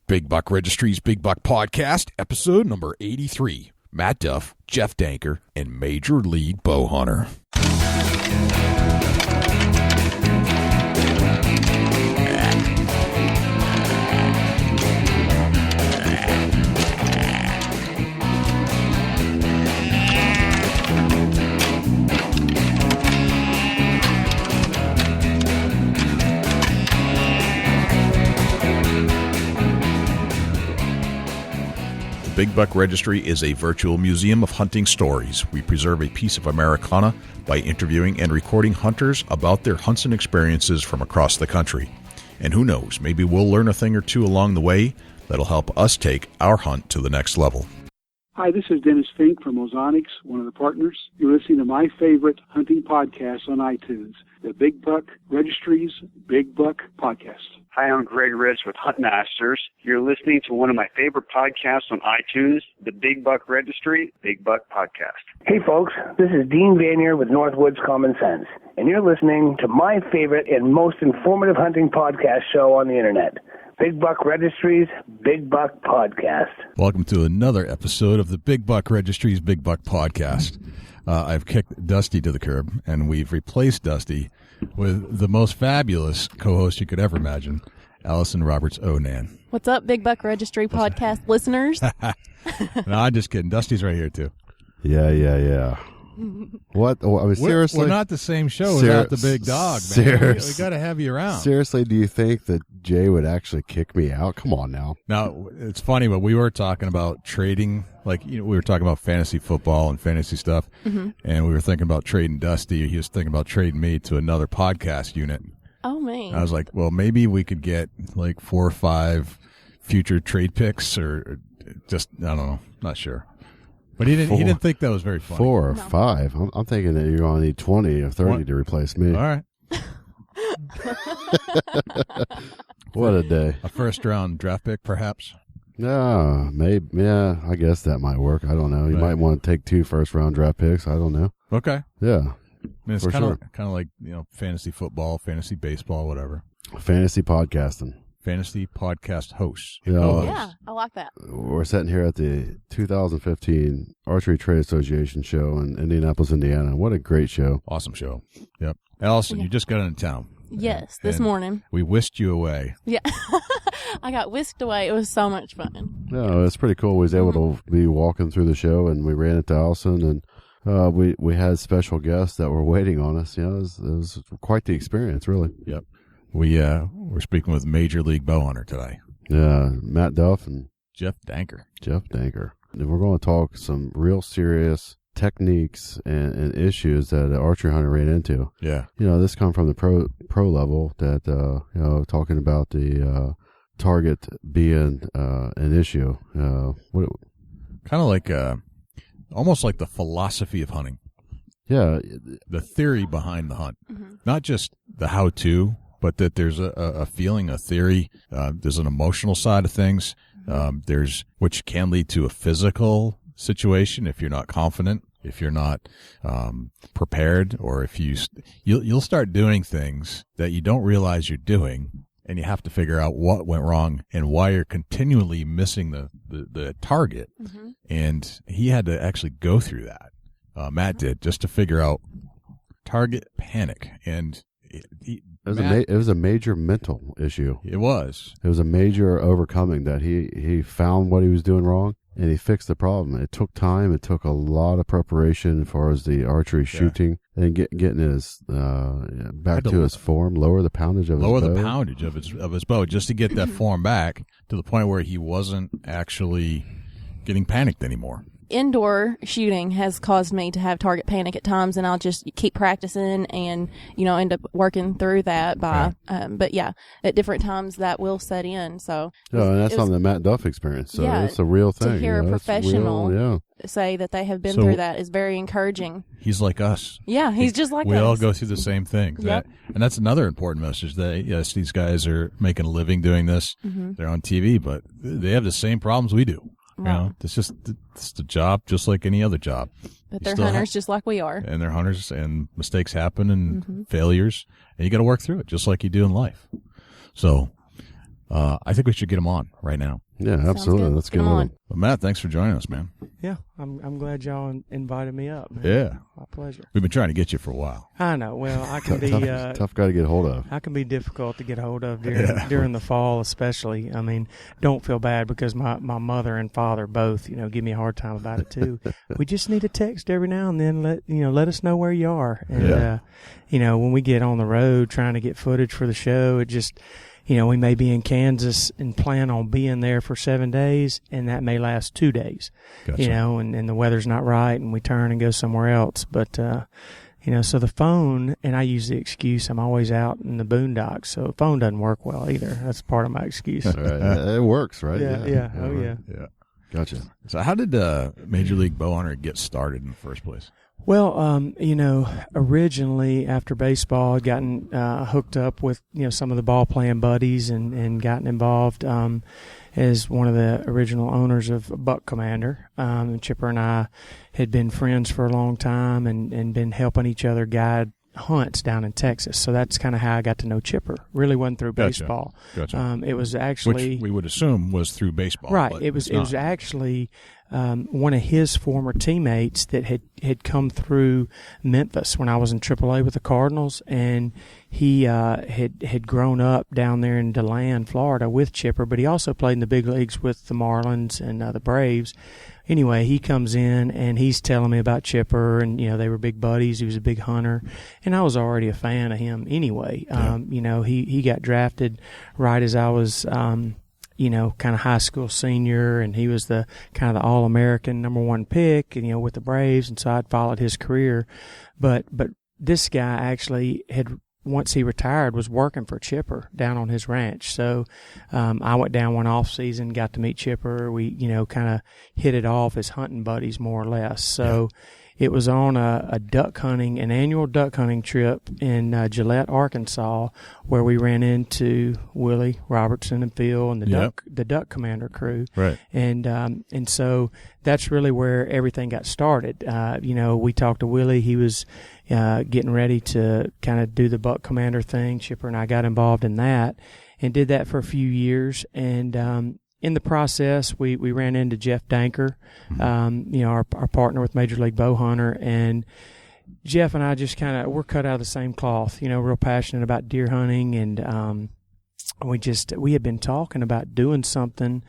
Big Buck Registry's Big Buck Podcast, episode number 83. Matt Duff, Jeff Danker, and Major League Bowhunter. Big Buck Registry is a virtual museum of hunting stories. We preserve a piece of Americana by interviewing and recording hunters about their hunts and experiences from across the country. And who knows, maybe we'll learn a thing or two along the way that'll help us take our hunt to the next level. Hi, this is Dennis Fink from Ozonics, one of the partners. You're listening to my favorite hunting podcast on iTunes, the Big Buck Registry's Big Buck Podcast. Hi, I'm Greg Ritz with Huntmasters. You're listening to one of my favorite podcasts on iTunes, the Big Buck Registry, Big Buck Podcast. Hey, folks, this is Dean Vanier with Northwoods Common Sense, and you're listening to my favorite and most informative hunting podcast show on the internet, Big Buck Registry's Big Buck Podcast. Welcome to another episode of the Big Buck Registry's Big Buck Podcast. I've kicked Dusty to the curb, and we've replaced Dusty with the most fabulous co-host you could ever imagine, Allison Roberts-Onan. What's up, Big Buck Registry podcast listeners? No, I'm just kidding. Dusty's right here, too. Yeah. What? Oh, I mean, seriously? We're not the same show without the big dog, man. We got to have you around. Seriously, do you think that Jay would actually kick me out? Come on now. Now, it's funny, but we were talking about trading, we were talking about fantasy football and fantasy stuff, and we were thinking about trading Dusty. He was thinking about trading me to another podcast unit. Oh, man. I was like, well, maybe we could get 4 or 5 future trade picks, or just, I don't know, not sure. But he didn't think that was very funny. 4 or 5. I'm thinking that you're going to need 20 or 30 to replace me. All right. What a day. A first-round draft pick, perhaps? Yeah, maybe. Yeah, I guess that might work. I don't know. You might want to take 2 first-round draft picks. I don't know. Okay. Yeah. I mean, it's kind of like, fantasy football, fantasy baseball, whatever. Fantasy podcasting. Fantasy podcast hosts. Yeah, I like that. We're sitting here at the 2015 Archery Trade Association show in Indianapolis, Indiana. What a great show. Awesome show. Yep. Allison, you just got into town. Yes, this morning. We whisked you away. Yeah. I got whisked away. It was so much fun. No, it's pretty cool. We was able to be walking through the show, and we ran into Allison, and we had special guests that were waiting on us. It was quite the experience, really. Yep. We're speaking with Major League Bowhunter today. Yeah, Matt Duff and Jeff Danker. And we're going to talk some real serious techniques and issues that an archery hunter ran into. Yeah. This come from the pro level that, talking about the target being an issue. Kind of like, almost like the philosophy of hunting. Yeah. The theory behind the hunt. Mm-hmm. Not just the how-to, but that there's a feeling, a theory. There's an emotional side of things. There's which can lead to a physical situation if you're not confident, if you're not prepared, or if you'll start doing things that you don't realize you're doing, and you have to figure out what went wrong and why you're continually missing the target. Mm-hmm. And he had to actually go through that. Matt did, just to figure out target panic. And it was a major mental issue. It was a major overcoming that he found what he was doing wrong, and he fixed the problem. It took time. It took a lot of preparation as far as the archery shooting and getting his back to his form, lower the poundage of his bow, just to get that form back to the point where he wasn't actually getting panicked anymore. Indoor shooting has caused me to have target panic at times, and I'll just keep practicing and, end up working through that but yeah, at different times that will set in. So, and that's something that Matt Duff experienced. So it's a real thing. To hear a professional say that they have been through that is very encouraging. He's like us. Yeah, he's just like us. We all go through the same things. Yep. And that's another important message that, yes, these guys are making a living doing this. Mm-hmm. They're on TV, but they have the same problems we do. Right. It's the job, just like any other job. But they're hunters just like we are. And they're hunters, and mistakes happen, and failures, and you got to work through it, just like you do in life. So, I think we should get him on right now. Yeah, absolutely. Let's get him on. Well, Matt, thanks for joining us, man. Yeah, I'm glad y'all invited me up, man. Yeah. My pleasure. We've been trying to get you for a while. I know. Well, I can be tough guy to get hold of. I can be difficult to get hold of during the fall, especially. I mean, don't feel bad because my mother and father both, give me a hard time about it too. We just need a text every now and then. Let us know where you are. And when we get on the road trying to get footage for the show, it just. We may be in Kansas and plan on being there for 7 days, and that may last 2 days. Gotcha. And the weather's not right, and we turn and go somewhere else. But, so the phone, and I use the excuse I'm always out in the boondocks, so the phone doesn't work well either. That's part of my excuse. Right. It works, right? Yeah. Oh, yeah. Yeah. Gotcha. So how did Major League Bowhunter get started in the first place? Well, originally after baseball, I'd gotten hooked up with, some of the ball playing buddies and gotten involved as one of the original owners of Buck Commander. Chipper and I had been friends for a long time and been helping each other guide hunts down in Texas. So that's kind of how I got to know Chipper. Really wasn't through baseball. Gotcha. It was actually... Which we would assume was through baseball. Right. It was actually one of his former teammates that had come through Memphis when I was in AAA with the Cardinals, and he had grown up down there in DeLand, Florida with Chipper, but he also played in the big leagues with the Marlins and the Braves. Anyway, he comes in and he's telling me about Chipper, and they were big buddies. He was a big hunter, and I was already a fan of him anyway. Yeah. He got drafted right as I was kind of high school senior, and he was the kind of the All-American #1 pick, with the Braves, and so I'd followed his career. But this guy actually had, once he retired, was working for Chipper down on his ranch. So I went down one off season, got to meet Chipper. We, kind of hit it off as hunting buddies more or less. So it was on an annual duck hunting trip in Gillette, Arkansas, where we ran into Willie Robertson and Phil and the Duck Commander crew. Right. And so that's really where everything got started. We talked to Willie. He was getting ready to kind of do the Buck Commander thing. Chipper and I got involved in that and did that for a few years. And in the process, we ran into Jeff Danker, our partner with Major League Bowhunter, and Jeff and I just we're cut out of the same cloth, real passionate about deer hunting, and we had been talking about doing something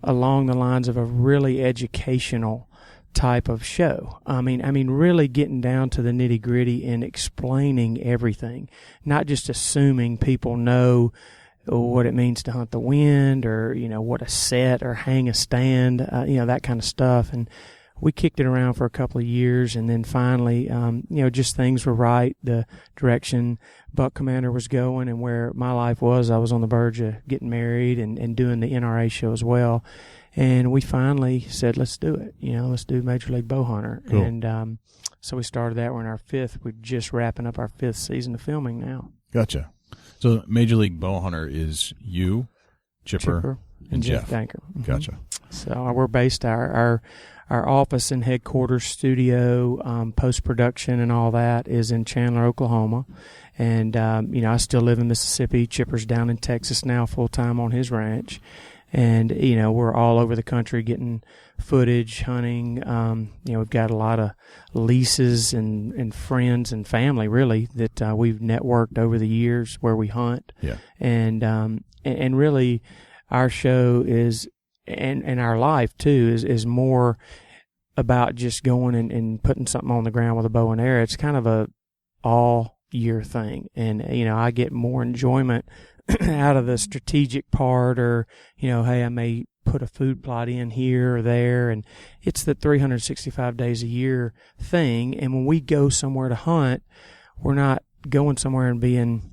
along the lines of a really educational type of show. I mean, really getting down to the nitty gritty and explaining everything, not just assuming people know what it means to hunt the wind, or what a set or hang a stand, that kind of stuff. And we kicked it around for a couple of years, and then finally, just things were right. The direction Buck Commander was going and where my life was, I was on the verge of getting married and doing the NRA show as well. And we finally said, let's do it. Let's do Major League Bowhunter. Cool. And so we started that. We're in our fifth. We're just wrapping up our 5th season of filming now. Gotcha. So Major League Bowhunter is you, Chipper and Jeff Danker. Mm-hmm. Gotcha. So we're based our office and headquarters studio, post-production and all that is in Chandler, Oklahoma. And, I still live in Mississippi. Chipper's down in Texas now full-time on his ranch. And, we're all over the country getting footage, hunting. We've got a lot of leases and friends and family, really, that we've networked over the years where we hunt. Yeah. And really, our show is, and our life, too, is more about just going and putting something on the ground with a bow and arrow. It's kind of a all-year thing. And, I get more enjoyment out of the strategic part, or, hey, I may put a food plot in here or there, and it's the 365 days a year thing. And when we go somewhere to hunt, we're not going somewhere and being,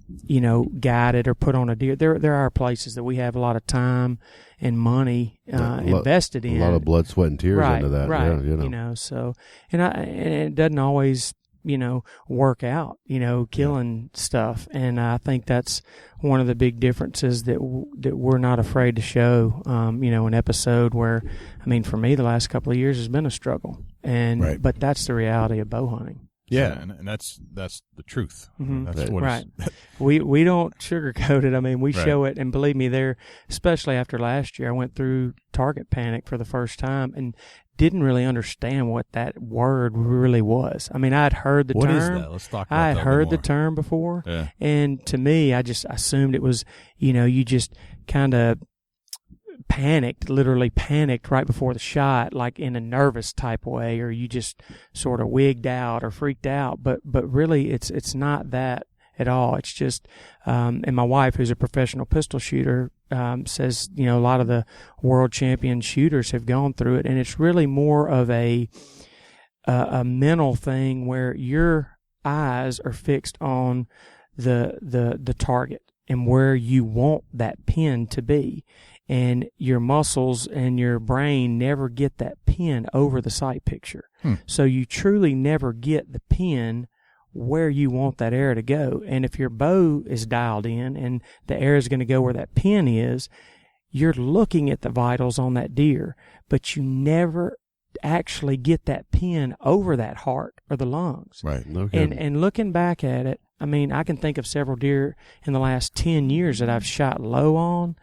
guided or put on a deer. There are places that we have a lot of time and money invested in. A lot of blood, sweat, and tears into that. Right. Yeah, so, and it doesn't always, work out, killing stuff. And I think that's one of the big differences that we're not afraid to show, an episode where, for me, the last couple of years has been a struggle. And, right. But that's the reality of bow hunting. Yeah, and that's the truth. Mm-hmm. That's what right. We don't sugarcoat it. I mean, we Right. show it, and believe me, there, especially after last year, I went through target panic for the first time and didn't really understand what that word really was. I mean, I had heard the term. What is that? Let's talk about that. I had heard the more. term before, Yeah. and to me, I just assumed it was, you just kind of literally panicked right before the shot, like in a nervous type way, or you just sort of wigged out or freaked out. But really, it's not that at all. It's just, and my wife, who's a professional pistol shooter, says, a lot of the world champion shooters have gone through it, and it's really more of a mental thing where your eyes are fixed on the target and where you want that pin to be. And your muscles and your brain never get that pin over the sight picture. So you truly never get the pin where you want that arrow to go. And if your bow is dialed in and the arrow is going to go where that pin is, you're looking at the vitals on that deer, but you never actually get that pin over that heart or the lungs. Right. Okay. And looking back at it, I mean, I can think of several deer in the last 10 years that I've shot low on.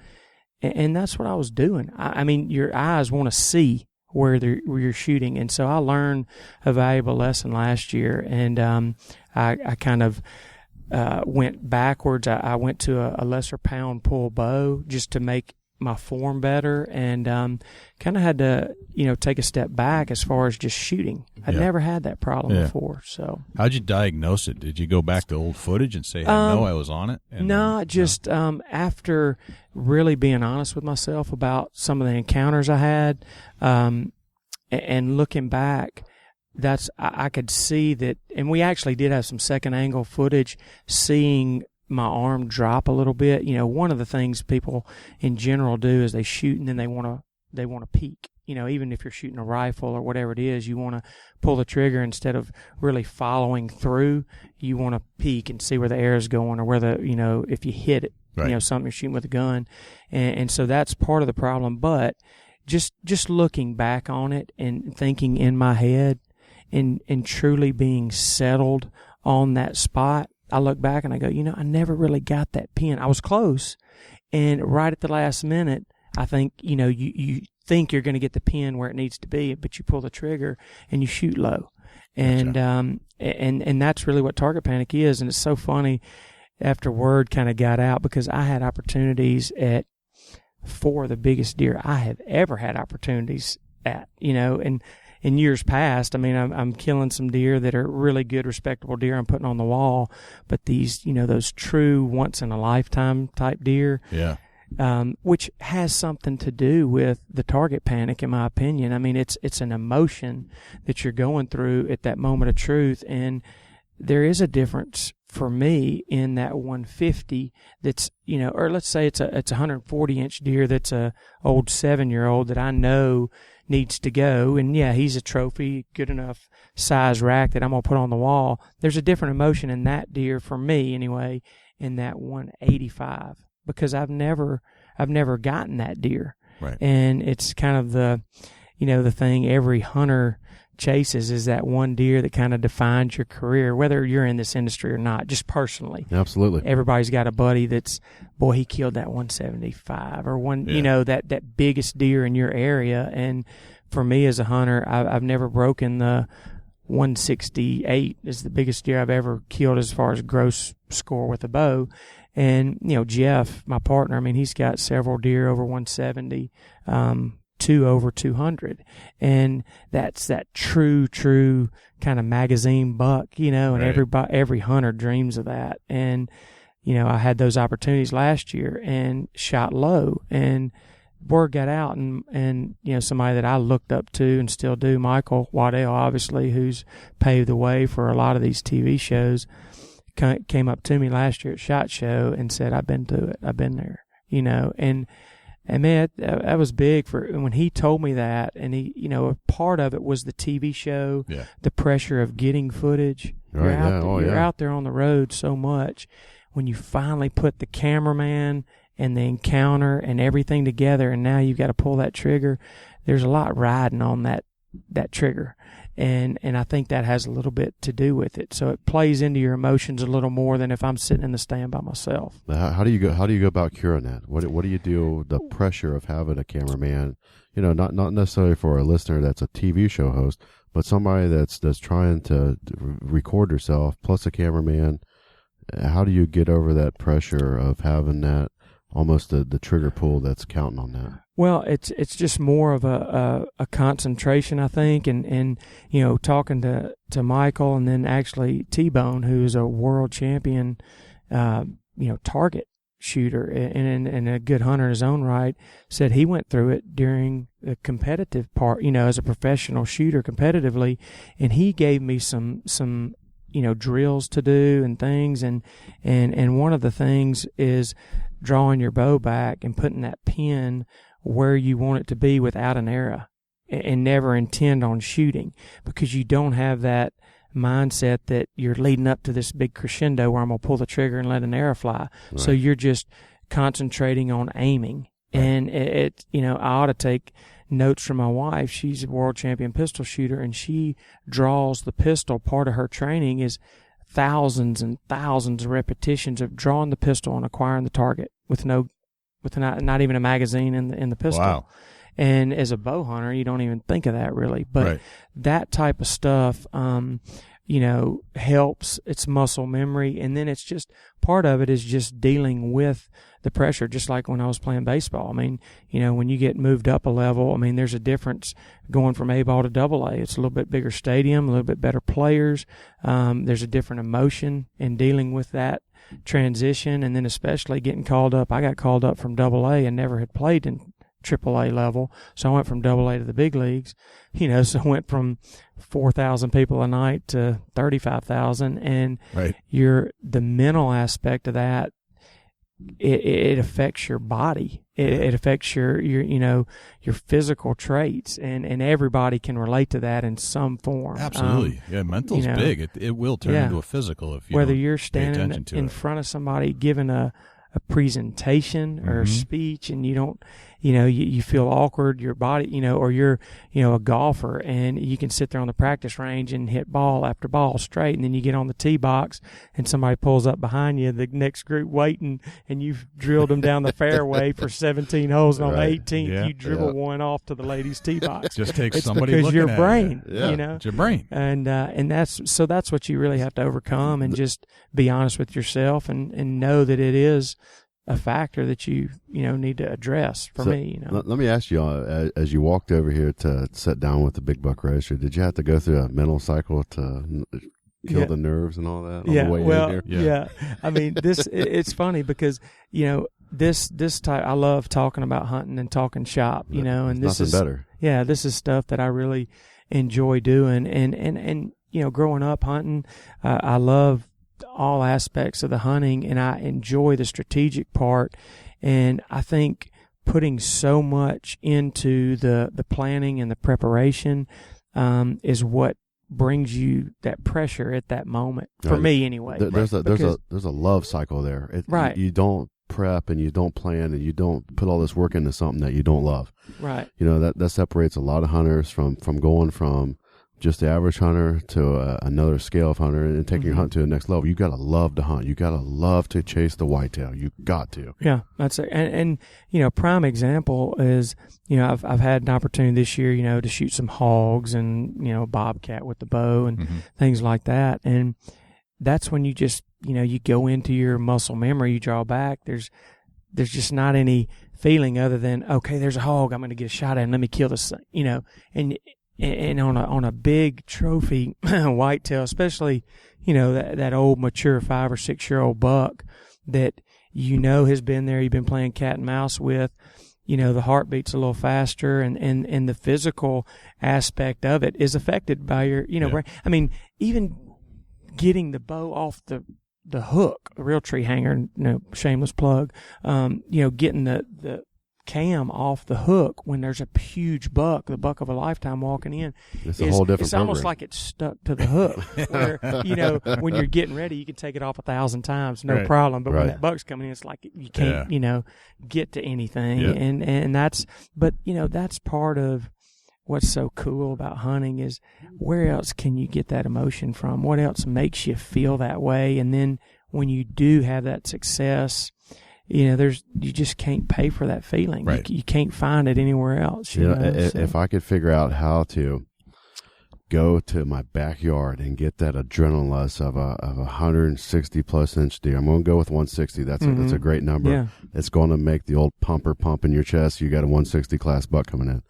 And that's what I was doing. I mean, your eyes want to see where you're shooting. And so I learned a valuable lesson last year. And I kind of went backwards. I went to a lesser pound pull bow just to make my form better, and kind of had to, take a step back as far as just shooting. I'd never had that problem before. So how'd you diagnose it? Did you go back to old footage and say, I know I was on it? And after really being honest with myself about some of the encounters I had, and looking back, I could see that, and we actually did have some second angle footage seeing my arm drop a little bit. One of the things people in general do is they shoot and then they want to peek. Even if you're shooting a rifle or whatever it is, you want to pull the trigger instead of really following through. You want to peek and see where the arrow's going, or where if you hit it, right. Something you're shooting with a gun. And so that's part of the problem. But just looking back on it and thinking in my head and truly being settled on that spot, I look back and I go, I never really got that pin. I was close, and right at the last minute, I think, you think you're going to get the pin where it needs to be, but you pull the trigger and you shoot low. And Gotcha. And that's really what target panic is. And it's so funny after word kind of got out, because I had opportunities at 4 of the biggest deer I have ever had opportunities at, and in years past, I mean, I'm killing some deer that are really good, respectable deer I'm putting on the wall, but these, those true once-in-a-lifetime type deer, which has something to do with the target panic, in my opinion. I mean, it's an emotion that you're going through at that moment of truth, and there is a difference for me in that 150 that's, or let's say it's a 140-inch deer that's a old 7-year-old that I know needs to go, and he's a trophy, good enough size rack that I'm going to put on the wall. There's a different emotion in that deer, for me anyway, in that 185, because I've never gotten that deer. Right. And it's kind of the thing every hunter chases, is that one deer that kind of defines your career, whether you're in this industry or not, just personally. Absolutely. Everybody's got a buddy that's, boy, he killed that 175 or that biggest deer in your area. And for me as a hunter, I've never broken the 168 is the biggest deer I've ever killed as far as gross score with a bow. And, Jeff, my partner, I mean, he's got several deer over 170, 2 over 200, and that's that true kind of magazine buck, and right. every hunter dreams of that. And I had those opportunities last year and shot low, and word got out, and somebody that I looked up to and still do, Michael Whitetail, obviously, who's paved the way for a lot of these TV shows, came up to me last year at SHOT Show and said, I've been to it, I've been there, and man, that was big when he told me that. And he, a part of it was the TV show, the pressure of getting footage. You're out there on the road so much. When you finally put the cameraman and the encounter and everything together, and now you've got to pull that trigger, there's a lot riding on that trigger. And I think that has a little bit to do with it. So it plays into your emotions a little more than if I'm sitting in the stand by myself. How do you go about curing that? What do you do with the pressure of having a cameraman? Not necessarily for a listener that's a TV show host, but somebody that's trying to record herself plus a cameraman. How do you get over that pressure of having that almost the trigger pull that's counting on that? Well, it's just more of a concentration, I think, and talking to Michael, and then actually T-Bone, who's a world champion, target shooter and a good hunter in his own right, said he went through it during the competitive part, as a professional shooter competitively, and he gave me some drills to do and things, and one of the things is drawing your bow back and putting that pin where you want it to be without an arrow, and never intend on shooting, because you don't have that mindset that you're leading up to this big crescendo where I'm going to pull the trigger and let an arrow fly. Right. So you're just concentrating on aiming. Right. And I ought to take notes from my wife. She's a world champion pistol shooter, and she draws the pistol. Part of her training is thousands and thousands of repetitions of drawing the pistol and acquiring the target with not even a magazine in the pistol. Wow. And as a bow hunter, you don't even think of that really. But that type of stuff, helps. It's muscle memory. And then it's just, part of it is just dealing with the pressure, just like when I was playing baseball. I mean, when you get moved up a level, I mean, there's a difference going from A ball to double A. It's a little bit bigger stadium, a little bit better players. There's a different emotion in dealing with that transition. And then especially getting called up. I got called up from double A and never had played in AAA level, so I went from AA to the big leagues, so I went from 4,000 people a night to 35,000, and the mental aspect of that, it affects your body, it affects your physical traits, and everybody can relate to that in some form. Absolutely. Mental's big. It will turn into a physical if you whether don't you're standing in front of somebody giving a presentation or a speech, and you don't, you feel awkward, your body, or you're, a golfer, and you can sit there on the practice range and hit ball after ball straight, and then you get on the tee box and somebody pulls up behind you, the next group waiting, and you've drilled them down the fairway for 17 holes, and on the 18th you dribble one off to the ladies' tee box. Just takes it's somebody because looking your at brain, It's your brain. And that's what you really have to overcome, and just be honest with yourself and know that it is a factor that you need to address. For me, Let me ask you, as you walked over here to sit down with the Big Buck Registry, did you have to go through a mental cycle to kill the nerves and all that on the way in here? Yeah. I mean, it's funny because this type, I love talking about hunting and talking shop, and this is better. Yeah, this is stuff that I really enjoy doing, and growing up hunting, I love all aspects of the hunting, and I enjoy the strategic part, and I think putting so much into the planning and the preparation is what brings you that pressure at that moment, for me anyway. There's a love cycle there. You don't prep and you don't plan and you don't put all this work into something that you don't love. Right. That separates a lot of hunters from going from just the average hunter to another scale of hunter and taking your hunt to the next level. You got to love to hunt. You got to love to chase the whitetail. You got to. Yeah, that's it. And prime example is, I've had an opportunity this year, to shoot some hogs and, bobcat with the bow and things like that. And that's when you just, you go into your muscle memory, you draw back. There's just not any feeling other than, okay, there's a hog, I'm going to get a shot at him. Let me kill this thing, and on a big trophy whitetail, especially, that old mature 5 or 6 year old buck that has been there, you've been playing cat and mouse with, the heartbeat's a little faster, and the physical aspect of it is affected by your, brain. I mean, even getting the bow off the hook, a real tree hanger, shameless plug, getting the cam off the hook when there's a huge buck, the buck of a lifetime walking in. It's a whole different It's almost like it's stuck to the hook. Where, when you're getting ready, you can take it off 1,000 times, no problem. But when that buck's coming in, it's like you can't, get to anything. Yeah. And that's part of what's so cool about hunting is where else can you get that emotion from? What else makes you feel that way? And then when you do have that success, you just can't pay for that feeling. Right. You can't find it anywhere else. If I could figure out how to go to my backyard and get that adrenaline rush of a 160 plus inch deer, I'm going to go with 160. That's a great number. Yeah. It's going to make the old pumper pump in your chest. You got a 160 class buck coming in.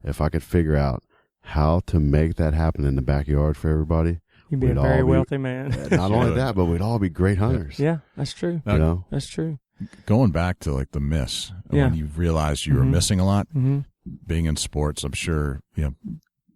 If I could figure out how to make that happen in the backyard for everybody, you'd be a very wealthy man. Not only that, but we'd all be great hunters. Yeah, that's true. That's true. Going back to like the miss, when you realized you were missing a lot, being in sports, I'm sure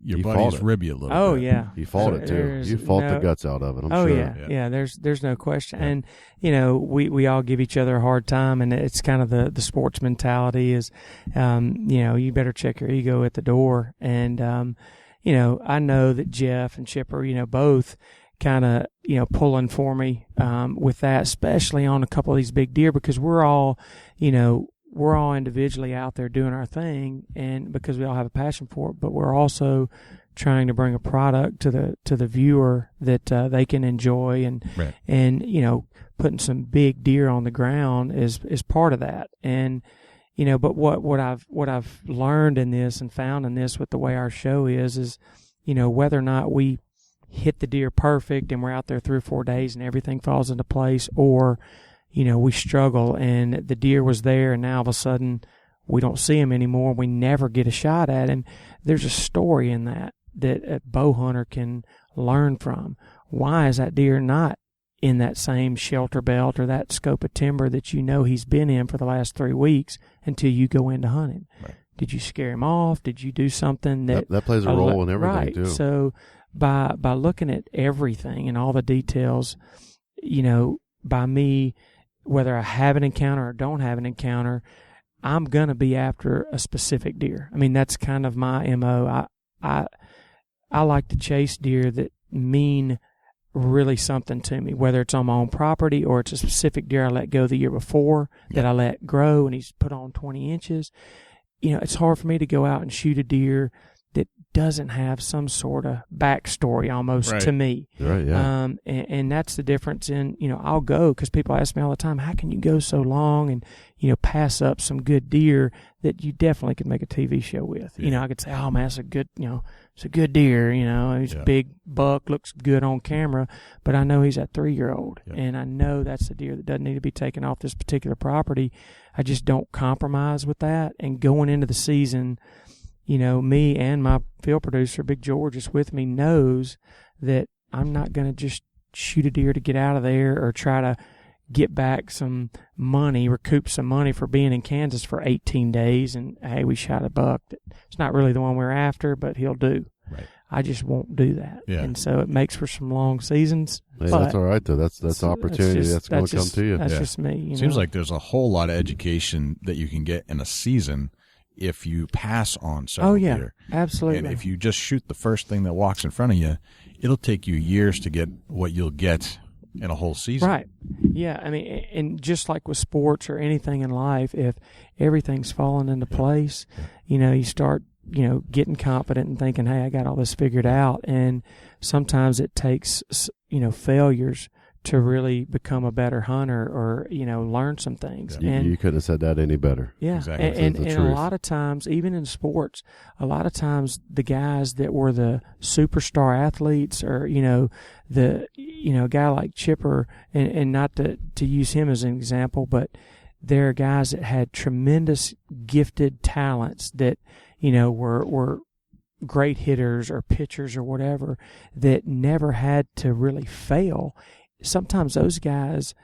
your buddies rib you a little bit. Oh yeah, you fought it too. You fought the guts out of it. I'm sure. Yeah. There's no question. And we all give each other a hard time, and it's kind of the sports mentality is, you better check your ego at the door. And I know that Jeff and Chipper, both kind of pulling for me with that, especially on a couple of these big deer, because we're all individually out there doing our thing, and because we all have a passion for it, but we're also trying to bring a product to the viewer that they can enjoy, and putting some big deer on the ground is part of that. And but what I've learned in this and found in this with the way our show is whether or not we hit the deer perfect and we're out there 3 or 4 days and everything falls into place, or we struggle and the deer was there and now all of a sudden we don't see him anymore, we never get a shot at him. There's a story in that a bow hunter can learn from. Why is that deer not in that same shelter belt or that scope of timber that he's been in for the last 3 weeks until you go in to hunt him? Right. Did you scare him off? Did you do something that plays a role in everything, right. too? So by looking at everything and all the details, by me, whether I have an encounter or don't have an encounter, I'm going to be after a specific deer. I mean, that's kind of my MO. I like to chase deer that mean really something to me, whether it's on my own property or it's a specific deer I let go the year before that I let grow and he's put on 20 inches. It's hard for me to go out and shoot a deer that doesn't have some sort of backstory almost to me. Right, yeah. And that's the difference in, I'll go because people ask me all the time, how can you go so long and, pass up some good deer that you definitely could make a TV show with? Yeah. I could say, oh man, that's a good, it's a good deer, he's a big buck, looks good on camera, but I know he's a 3-year-old and I know that's the deer that doesn't need to be taken off this particular property. I just don't compromise with that. And going into the season, me and my field producer, Big George, is with me, knows that I'm not going to just shoot a deer to get out of there or try to get back some money, recoup some money for being in Kansas for 18 days. And, hey, we shot a buck. It's not really the one we're after, but he'll do. Right. I just won't do that. Yeah. And so it makes for some long seasons. Hey, that's all right, though. That's opportunity that's going to come to you. That's just me. Seems like there's a whole lot of education that you can get in a season if you pass on several deer. Absolutely. And if you just shoot the first thing that walks in front of you, it'll take you years to get what you'll get in a whole season. Right. Yeah. I mean, and just like with sports or anything in life, if everything's falling into place, you start, getting confident and thinking, hey, I got all this figured out. And sometimes it takes, failures to really become a better hunter or, learn some things. Yeah. You couldn't have said that any better. Yeah. Exactly. And a lot of times, even in sports, a lot of times the guys that were the superstar athletes or, a guy like Chipper, and not to use him as an example, but there are guys that had tremendous gifted talents that, were great hitters or pitchers or whatever that never had to really fail. Sometimes those guys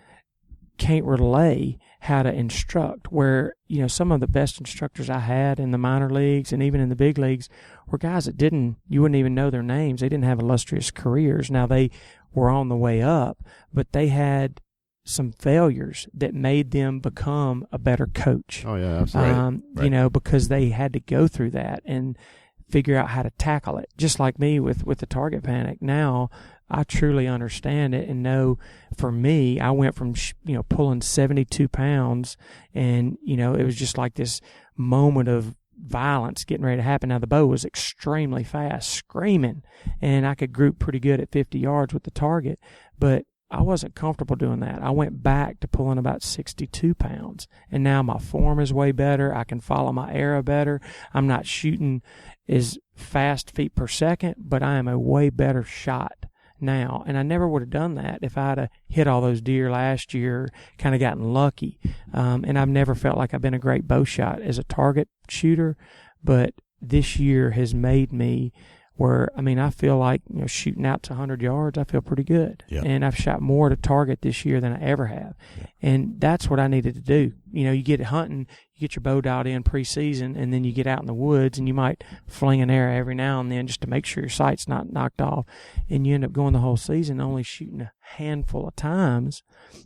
can't relay how to instruct, where, some of the best instructors I had in the minor leagues and even in the big leagues were guys that you wouldn't even know their names. They didn't have illustrious careers. Now they were on the way up, but they had some failures that made them become a better coach. Oh yeah, absolutely. Because they had to go through that and figure out how to tackle it. Just like me with the target panic. Now I truly understand it and know, for me, I went from, pulling 72 pounds and, it was just like this moment of violence getting ready to happen. Now, the bow was extremely fast, screaming, and I could group pretty good at 50 yards with the target, but I wasn't comfortable doing that. I went back to pulling about 62 pounds, and now my form is way better. I can follow my arrow better. I'm not shooting as fast feet per second, but I am a way better shot now. And I never would have done that if I'd have hit all those deer last year, kind of gotten lucky. And I've never felt like I've been a great bow shot as a target shooter, but this year has made me where, I mean, I feel like, shooting out to 100 yards, I feel pretty good. Yep. And I've shot more to target this year than I ever have. Yep. And that's what I needed to do. You get hunting, you get your bow dialed in preseason, and then you get out in the woods and you might fling an arrow every now and then just to make sure your sight's not knocked off. And you end up going the whole season only shooting a handful of times.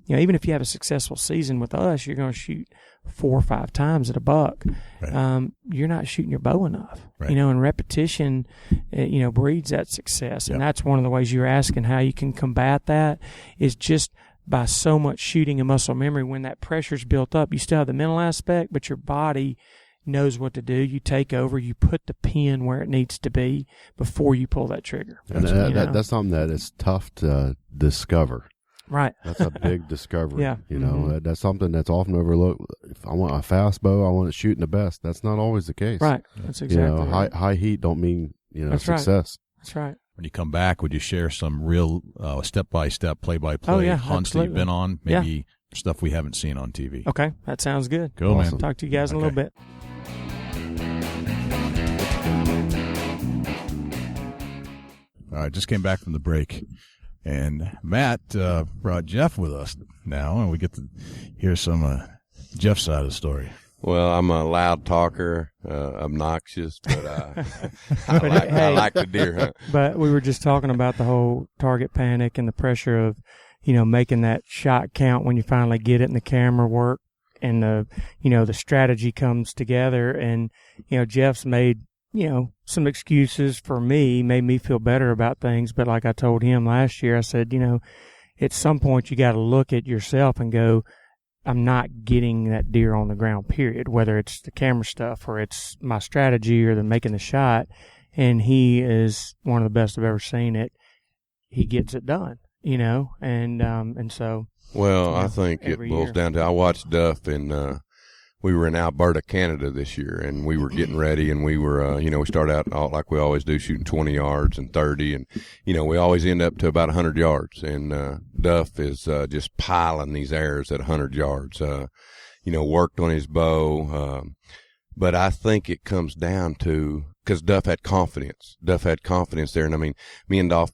Even if you have a successful season with us, you're going to shoot 4 or 5 times at a buck. Right. You're not shooting your bow enough. Right. And repetition, breeds that success. Yep. And that's one of the ways you're asking how you can combat that is just by so much shooting and muscle memory. When that pressure's built up, you still have the mental aspect, but your body knows what to do. You take over, you put the pin where it needs to be before you pull that trigger. And that's something that is tough to discover. Right. That's a big discovery. Yeah. That's something that's often overlooked. If I want a fast bow, I want it shooting the best. That's not always the case. Right. That's exactly right. High heat don't mean, that's success. Right. That's right. When you come back, would you share some real step-by-step, play-by-play hunts that you've been on? Maybe stuff we haven't seen on TV. Okay. That sounds good. Cool, man. Talk to you guys in a little bit. All right, just came back from the break. And Matt brought Jeff with us now, and we get to hear some Jeff's side of the story. Well, I'm a loud talker, obnoxious, but I like the deer hunt. But we were just talking about the whole target panic and the pressure of, making that shot count when you finally get it and the camera work and the strategy comes together. And, Jeff's made, some excuses for me, made me feel better about things. But like I told him last year, I said, at some point you got to look at yourself and go, I'm not getting that deer on the ground, period, whether it's the camera stuff or it's my strategy or the making the shot. And he is one of the best I've ever seen it. He gets it done, and so. Well, I think it boils down to, I watched Duff and, we were in Alberta, Canada this year, and we were getting ready, and we were, we start out like we always do, shooting 20 yards and 30, and, we always end up to about 100 yards, and Duff is just piling these arrows at 100 yards, worked on his bow, but I think it comes down to, because Duff had confidence. Duff had confidence there, and I mean, me and Duff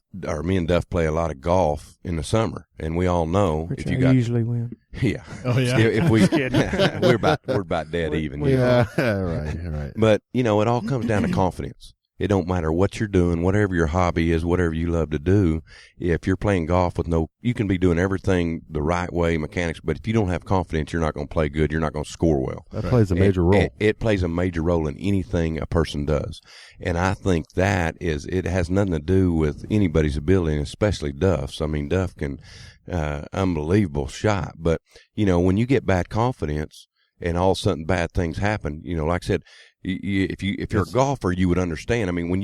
play a lot of golf in the summer, and we all know which I usually win. Yeah. Oh yeah. If we we're about dead even. Yeah. Right. But it all comes down to confidence. It don't matter what you're doing, whatever your hobby is, whatever you love to do. If you're playing golf you can be doing everything the right way, mechanics, but if you don't have confidence, you're not going to play good. You're not going to score well. That plays a major role. It plays a major role in anything a person does. And I think it has nothing to do with anybody's ability, and especially Duff's. I mean, Duff can, unbelievable shot. But, when you get bad confidence and all of a sudden bad things happen, like I said, if you're a golfer, you would understand. I mean,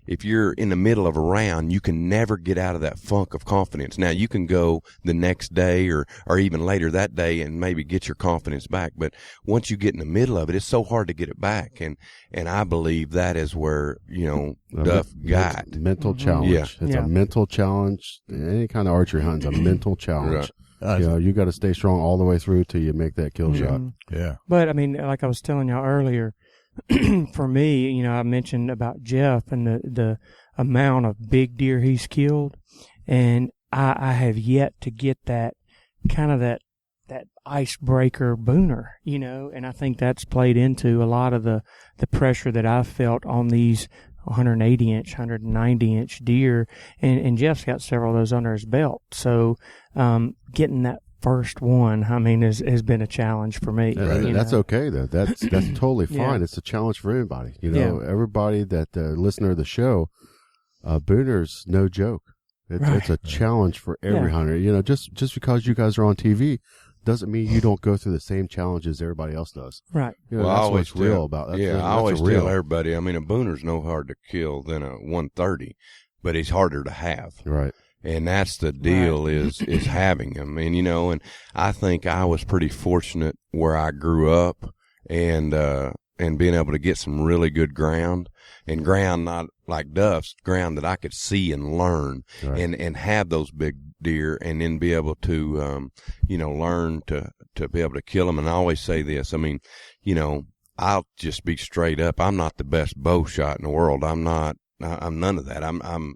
if you're in the middle of a round, you can never get out of that funk of confidence. Now, you can go the next day or even later that day and maybe get your confidence back. But once you get in the middle of it, it's so hard to get it back. And I believe that is where, Duff got. Mental challenge. Yeah. It's a mental challenge. Any kind of archery hunt's a mental challenge. Right. You got to stay strong all the way through till you make that kill shot. Yeah. But, I mean, like I was telling y'all earlier, for me, I mentioned about Jeff and the amount of big deer he's killed, and I have yet to get that kind of that icebreaker booner, and I think that's played into a lot of the pressure that I've felt on these 180-inch, 190-inch deer, and Jeff's got several of those under his belt, so getting that first one, I mean, has been a challenge for me. That's okay though. That's totally fine. Yeah. It's a challenge for anybody. Everybody that listener of the show, Booner's no joke. It's a challenge for every hunter. Just because you guys are on TV doesn't mean you don't go through the same challenges everybody else does. Right. You know, that's what's real about that. I always tell everybody, I mean, a booner's no harder to kill than a 130, but he's harder to have. Right. And that's the deal is having them. And, you know, and I think I was pretty fortunate where I grew up and being able to get some really good ground, and ground not like Duff's, ground that I could see and learn, and have those big deer, and then be able to, you know, learn to be able to kill them. And I always say this, I mean, you know, I'll just be straight up. I'm not the best bow shot in the world. I'm none of that.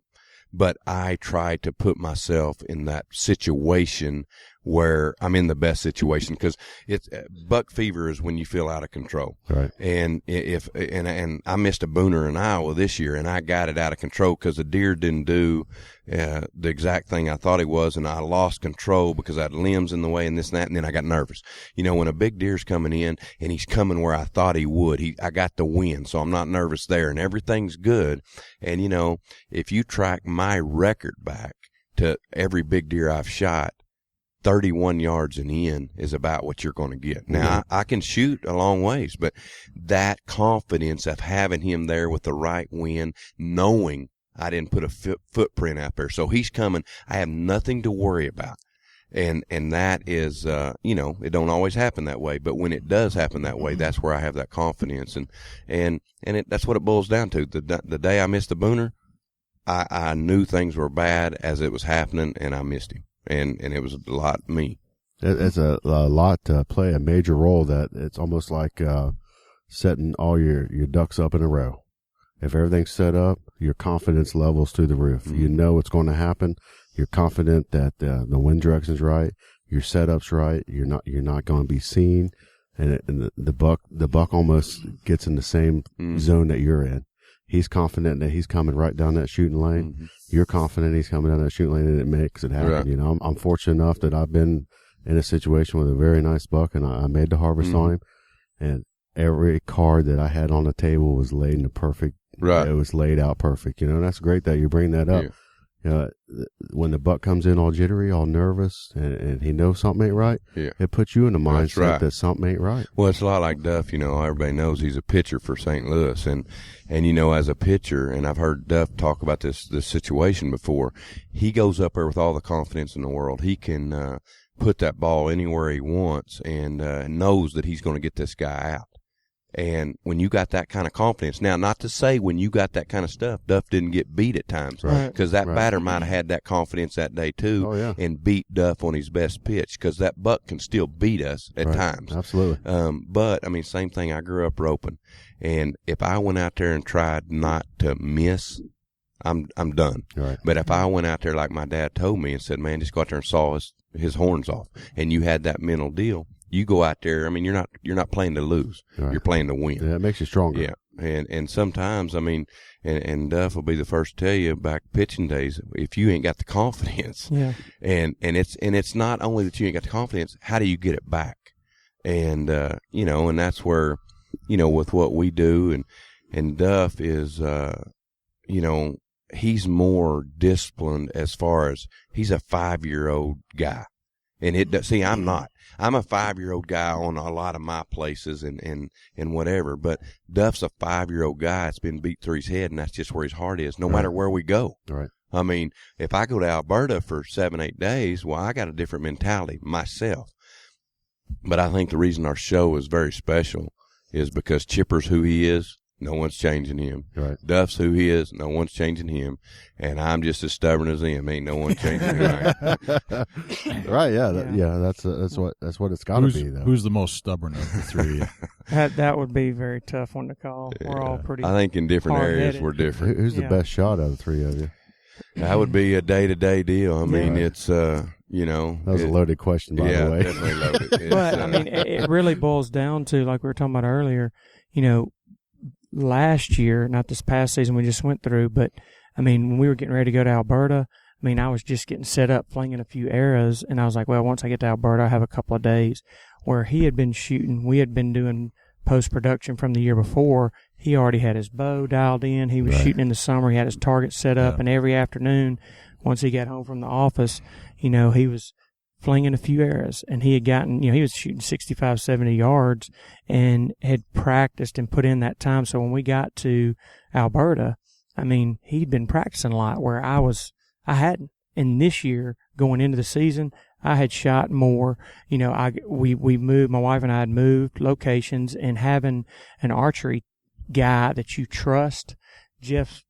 But I try to put myself in that situation where I'm in the best situation, because it's buck fever is when you feel out of control. Right. And and I missed a booner in Iowa this year, and I got it out of control because the deer didn't do the exact thing I thought he was, and I lost control because I had limbs in the way and this and that, and then I got nervous. You know, when a big deer's coming in and he's coming where I thought he would, I got the wind, so I'm not nervous there, and everything's good. And, you know, if you track my record back to every big deer I've shot, 31 yards and in is about what you're going to get. Now, I can shoot a long ways, but that confidence of having him there with the right wind, knowing I didn't put a footprint out there, so he's coming, I have nothing to worry about. And that is, you know, it don't always happen that way, but when it does happen that way, that's where I have that confidence. And that's what it boils down to. The day I missed the booner, I knew things were bad as it was happening, and I missed him. And it was a lot me. It's a lot to play a major role. That it's almost like setting all your ducks up in a row. If everything's set up, your confidence levels through the roof. Mm-hmm. You know what's going to happen. You're confident that the wind direction's right. Your setup's right. You're not going to be seen, and the buck almost gets in the same zone that you're in. He's confident that he's coming right down that shooting lane. Mm-hmm. You're confident he's coming down that shooting lane, and it makes it happen. Right. You know, I'm fortunate enough that I've been in a situation with a very nice buck, and I made the harvest on him, and every card that I had on the table was laid in the perfect. Right. It was laid out perfect. You know, and that's great that you bring that up. Yeah. You know, when the buck comes in all jittery, all nervous, and he knows something ain't right, it puts you in the mindset that something ain't right. Well, it's a lot like Duff. You know, everybody knows he's a pitcher for St. Louis, and you know, as a pitcher, and I've heard Duff talk about this situation before. He goes up there with all the confidence in the world. He can put that ball anywhere he wants, and knows that he's going to get this guy out. And when you got that kind of confidence, now not to say when you got that kind of stuff, Duff didn't get beat at times, because that batter might have had that confidence that day too, and beat Duff on his best pitch, because that buck can still beat us at times. Absolutely. But I mean, same thing. I grew up roping, and if I went out there and tried not to miss, I'm done. Right. But if I went out there like my dad told me and said, "Man, just go out there and saw his horns off," and you had that mental deal. You go out there, I mean, you're not playing to lose. Right. You're playing to win. Yeah, it makes you stronger. Yeah. And sometimes, I mean, and Duff will be the first to tell you back pitching days, if you ain't got the confidence, and it's not only that you ain't got the confidence, how do you get it back? And, you know, and that's where, you know, with what we do, and Duff is, you know, he's more disciplined as far as he's a 5-year-old guy. And see, I'm not. I'm a 5-year-old guy on a lot of my places and whatever, but Duff's a 5-year-old guy that's been beat through his head, and that's just where his heart is, no matter where we go. Right. I mean, if I go to Alberta for 7-8 days, well, I got a different mentality myself. But I think the reason our show is very special is because Chipper's who he is. No one's changing him. Right. Duff's who he is. No one's changing him. And I'm just as stubborn as him. Ain't no one changing him. Right. Yeah. That's what it's got to be. Though. Who's the most stubborn of the three? That would be a very tough one to call. Yeah. We're all pretty. I think in different areas we're different. Who's the best shot of the three of you? That would be a day-to-day deal. I mean, it's you know, that was a loaded question, by the way. Yeah, definitely loaded. But I mean, it really boils down to, like we were talking about earlier. You know, last year, not this past season we just went through, but I mean, when we were getting ready to go to Alberta, I mean, I was just getting set up, flinging a few arrows, and I was like, well, once I get to Alberta, I have a couple of days. Where he had been shooting, we had been doing post-production from the year before. He already had his bow dialed in. He was shooting in the summer. He had his target set up, and every afternoon, once he got home from the office, you know, he was flinging a few arrows, and he had gotten, he was shooting 65, 70 yards and had practiced and put in that time. So when we got to Alberta, he'd been practicing a lot where I hadn't. And this year, going into the season, I had shot more. We moved, my wife and I had moved locations, and having an archery guy that you trust. Jeff,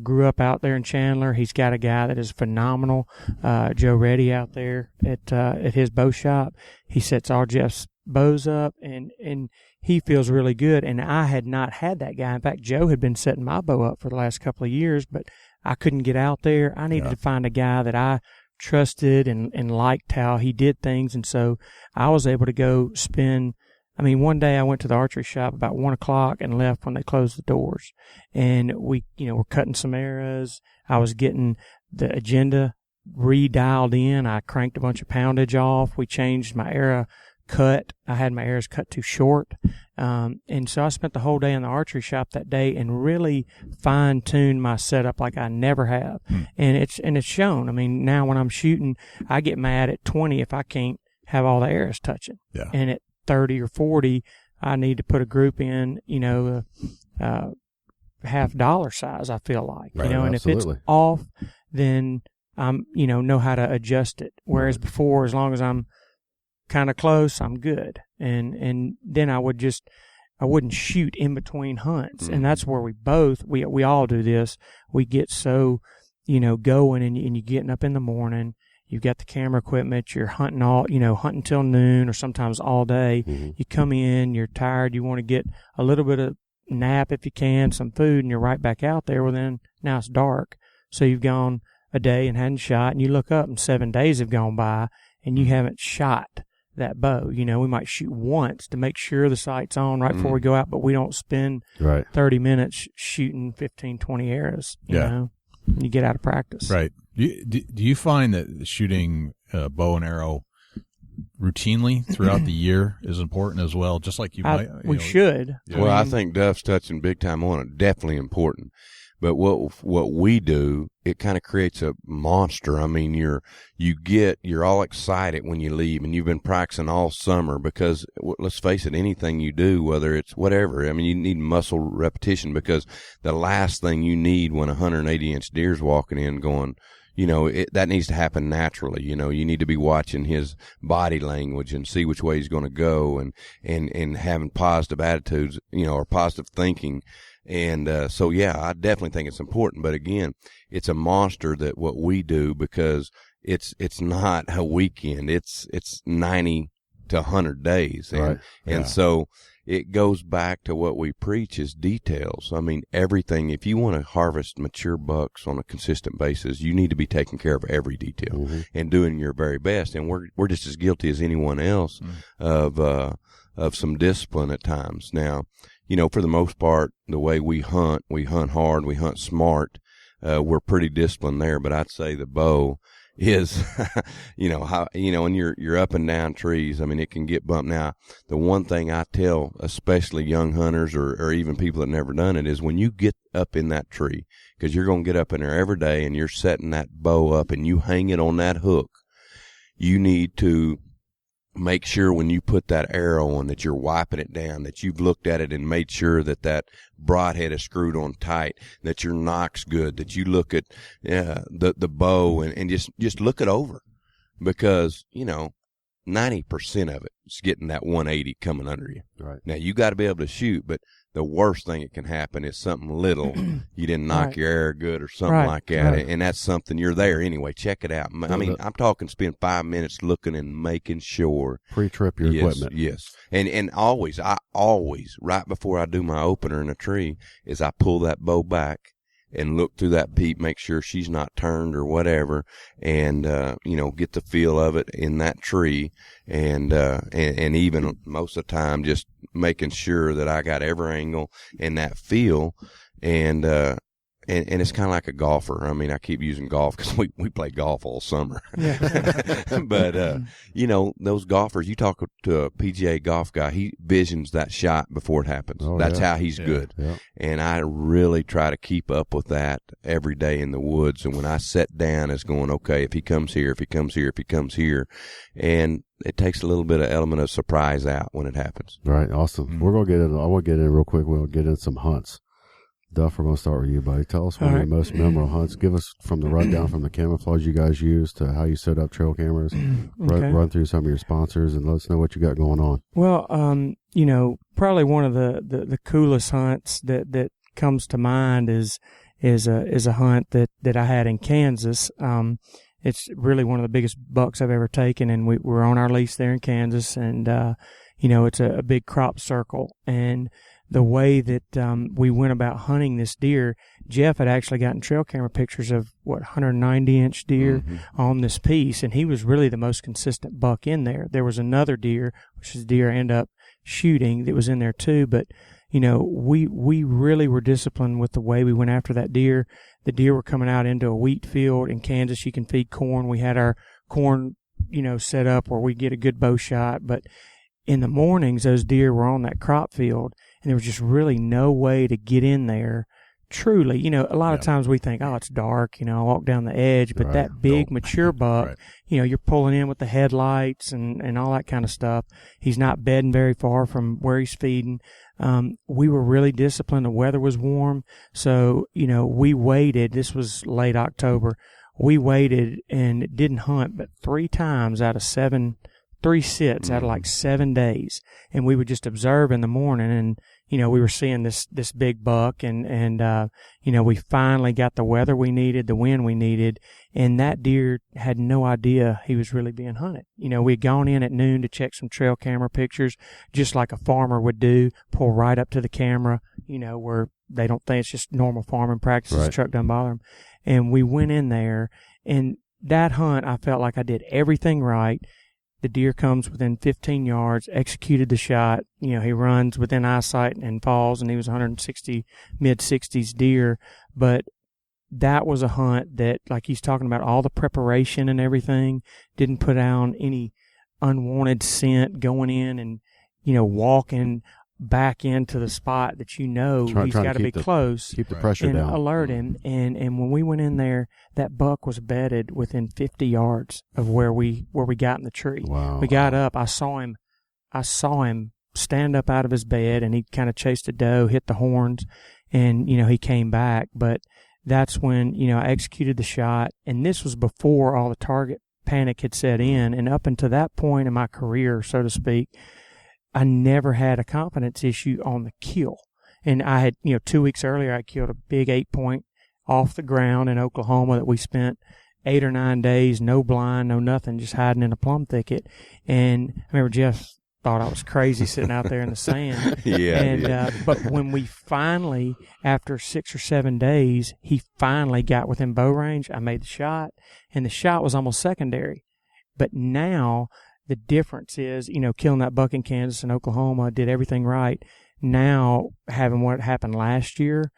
grew up out there in Chandler. He's got a guy that is phenomenal, Joe Reddy out there at his bow shop. He sets all Jeff's bows up, and he feels really good. And I had not had that guy. In fact, Joe had been setting my bow up for the last couple of years, but I couldn't get out there. I needed to find a guy that I trusted and liked how he did things. And so I was able to go spend, one day I went to the archery shop about 1 o'clock and left when they closed the doors. And we, were cutting some arrows. I was getting the agenda redialed in. I cranked a bunch of poundage off. We changed my arrow cut. I had my arrows cut too short. And so I spent the whole day in the archery shop that day and really fine-tuned my setup like I never have. And it's shown. Now when I'm shooting, I get mad at 20 if I can't have all the arrows touching. Yeah. And at 30 or 40, I need to put a group in, half dollar size, I feel like. Right, and absolutely. if it's off, then I'm, know how to adjust it. Whereas before, as long as I'm kind of close, I'm good. And then I wouldn't shoot in between hunts. And that's where we all do this. We get so, going and you're getting up in the morning, you've got the camera equipment, you're hunting hunting till noon or sometimes all day. You come in, you're tired, you want to get a little bit of nap if you can, some food, and you're right back out there. Well, then now it's dark. So you've gone a day and hadn't shot, and you look up and 7 days have gone by and you haven't shot that bow. We might shoot once to make sure the sight's on right before we go out, but we don't spend 30 minutes shooting 15, 20 arrows, you know. You get out of practice. Right. Do you find that shooting bow and arrow routinely throughout the year is important as well, just like you might? We should. Yeah. Well, I think Duff's touching big time on it. Definitely important. But what we do, it kind of creates a monster. You're all excited when you leave, and you've been practicing all summer because, let's face it, anything you do, whether it's whatever, you need muscle repetition, because the last thing you need when a 180-inch deer's walking in going, that needs to happen naturally. You need to be watching his body language and see which way he's going to go, and having positive attitudes, or positive thinking. And so, I definitely think it's important. But again, it's a monster that what we do, because it's not a weekend. It's 90 to 100 days. And so it goes back to what we preach is details. Everything. If you want to harvest mature bucks on a consistent basis, you need to be taking care of every detail and doing your very best. And we're just as guilty as anyone else of some discipline at times. Now, for the most part, the way we hunt hard, we hunt smart. We're pretty disciplined there, but I'd say the bow is, when you're up and down trees, it can get bumped. Now, the one thing I tell, especially young hunters or even people that never done it, is when you get up in that tree, because you're going to get up in there every day and you're setting that bow up and you hang it on that hook, you need to make sure when you put that arrow on that you're wiping it down, that you've looked at it and made sure that that broadhead is screwed on tight, that your knock's good, that you look at the bow and just look it over, because 90% of it is getting that 180 coming under you. Right. Now you got to be able to shoot, but the worst thing that can happen is something little. You didn't knock your arrow good or something like that. And that's something, you're there anyway. Check it out. I'm talking spend 5 minutes looking and making sure. Pre-trip your equipment. Yes. And I always, right before I do my opener in a tree, is I pull that bow back and look through that peep, make sure she's not turned or whatever, and get the feel of it in that tree, and even most of the time just making sure that I got every angle in that feel, and and it's kind of like a golfer. I mean, I keep using golf because we play golf all summer. Yeah. But, you know, those golfers, you talk to a PGA golf guy, he visions that shot before it happens. That's how he's good. Yeah. And I really try to keep up with that every day in the woods. And when I sit down, it's going, okay, if he comes here, if he comes here, if he comes here. And it takes a little bit of element of surprise out when it happens. Right. Awesome. Mm-hmm. We're going to get in. I want to get in real quick. We'll get in some hunts. Duff, we're going to start with you, buddy. Tell us one of your most memorable hunts. Give us from the rundown from the camouflage you guys use to how you set up trail cameras. Run through some of your sponsors and let us know what you got going on. Well, you know, probably one of the coolest hunts that comes to mind is a hunt that I had in Kansas. It's really one of the biggest bucks I've ever taken, and we're on our lease there in Kansas, and you know, it's a big crop circle. And the way that we went about hunting this deer, Jeff had actually gotten trail camera pictures of 190-inch deer on this piece, and he was really the most consistent buck in there. There was another deer, which is deer I ended up shooting, that was in there too, but you know, we really were disciplined with the way we went after that deer. The deer were coming out into a wheat field in Kansas. You can feed corn. We had our corn, you know, set up where we get a good bow shot, but in the mornings, those deer were on that crop field, and there was just really no way to get in there truly. You know, a lot of times we think, oh, it's dark, you know, I'll walk down the edge, but that big mature buck, you know, you're pulling in with the headlights and all that kind of stuff. He's not bedding very far from where he's feeding. We were really disciplined. The weather was warm, so, you know, we waited. This was late October. We waited and didn't hunt but 3 times out of 3 sits out of like 7 days, and we would just observe in the morning, and you know, we were seeing this big buck, and you know, we finally got the weather we needed, the wind we needed, and that deer had no idea he was really being hunted. You know, we had gone in at noon to check some trail camera pictures, just like a farmer would do, pull right up to the camera, you know, where they don't think it's just normal farming practices, the truck doesn't bother them. And we went in there, and that hunt, I felt like I did everything right. The deer comes within 15 yards, executed the shot. You know, he runs within eyesight and falls, and he was 160, mid-60s deer. But that was a hunt that, like he's talking about, all the preparation and everything, didn't put down any unwanted scent going in and, you know, walking back into the spot that you know he's got to be close. Keep the pressure and down. Alert him. And when we went in there, that buck was bedded within 50 yards of where we got in the tree. Wow. We got up. I saw him stand up out of his bed, and he kind of chased a doe, hit the horns, and, you know, he came back. But that's when, you know, I executed the shot, and this was before all the target panic had set in. And up until that point in my career, so to speak, I never had a confidence issue on the kill. And I had, you know, 2 weeks earlier, I killed a big 8-point off the ground in Oklahoma that we spent 8 or 9 days, no blind, no nothing, just hiding in a plum thicket. And I remember Jeff thought I was crazy sitting out there in the sand. But when we finally, after 6 or 7 days, he finally got within bow range, I made the shot, and the shot was almost secondary. But now the difference is, you know, killing that buck in Kansas and Oklahoma, did everything right. Now, having what happened last year,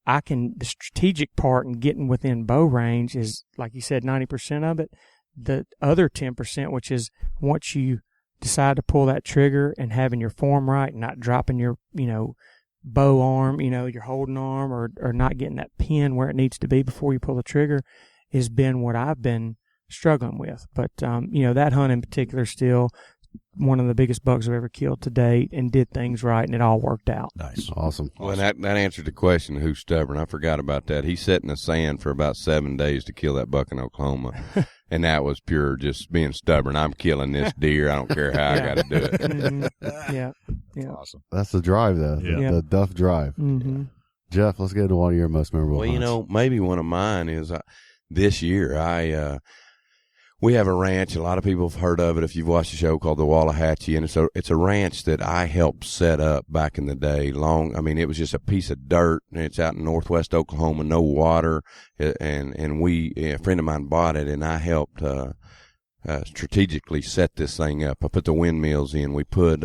the strategic part in getting within bow range is, like you said, 90% of it. The other 10%, which is once you decide to pull that trigger and having your form right and not dropping your, you know, bow arm, you know, your holding arm, or not getting that pin where it needs to be before you pull the trigger, has been what I've been struggling with. But, you know, that hunt in particular, still one of the biggest bucks I've ever killed to date, and did things right, and it all worked out. Nice. Awesome. Well, that answered the question, who's stubborn. I forgot about that. He sat in the sand for about 7 days to kill that buck in Oklahoma. And that was pure just being stubborn. I'm killing this deer. I don't care how I got to do it. Mm-hmm. Yeah. Awesome. That's the drive, though. The Duff drive. Mm-hmm. Jeff, let's get into one of your most memorable hunts. You know, maybe one of mine is this year. We have a ranch. A lot of people have heard of it if you've watched the show, called the Wallahatchie, and it's a ranch that I helped set up back in the day. It was just a piece of dirt, and it's out in northwest Oklahoma, no water, and a friend of mine bought it, and I helped strategically set this thing up. I put the windmills in. We put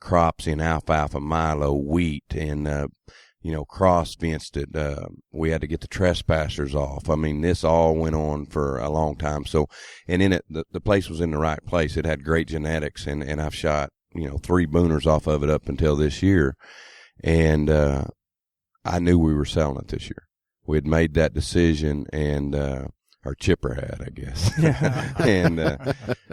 crops in: alfalfa, milo, wheat, and cross fenced it. We had to get the trespassers off. I mean, this all went on for a long time. So, and in it, the place was in the right place. It had great genetics, and I've shot, 3 booners off of it up until this year. And, I knew we were selling it this year. We had made that decision, and, our chipper had, I guess. And,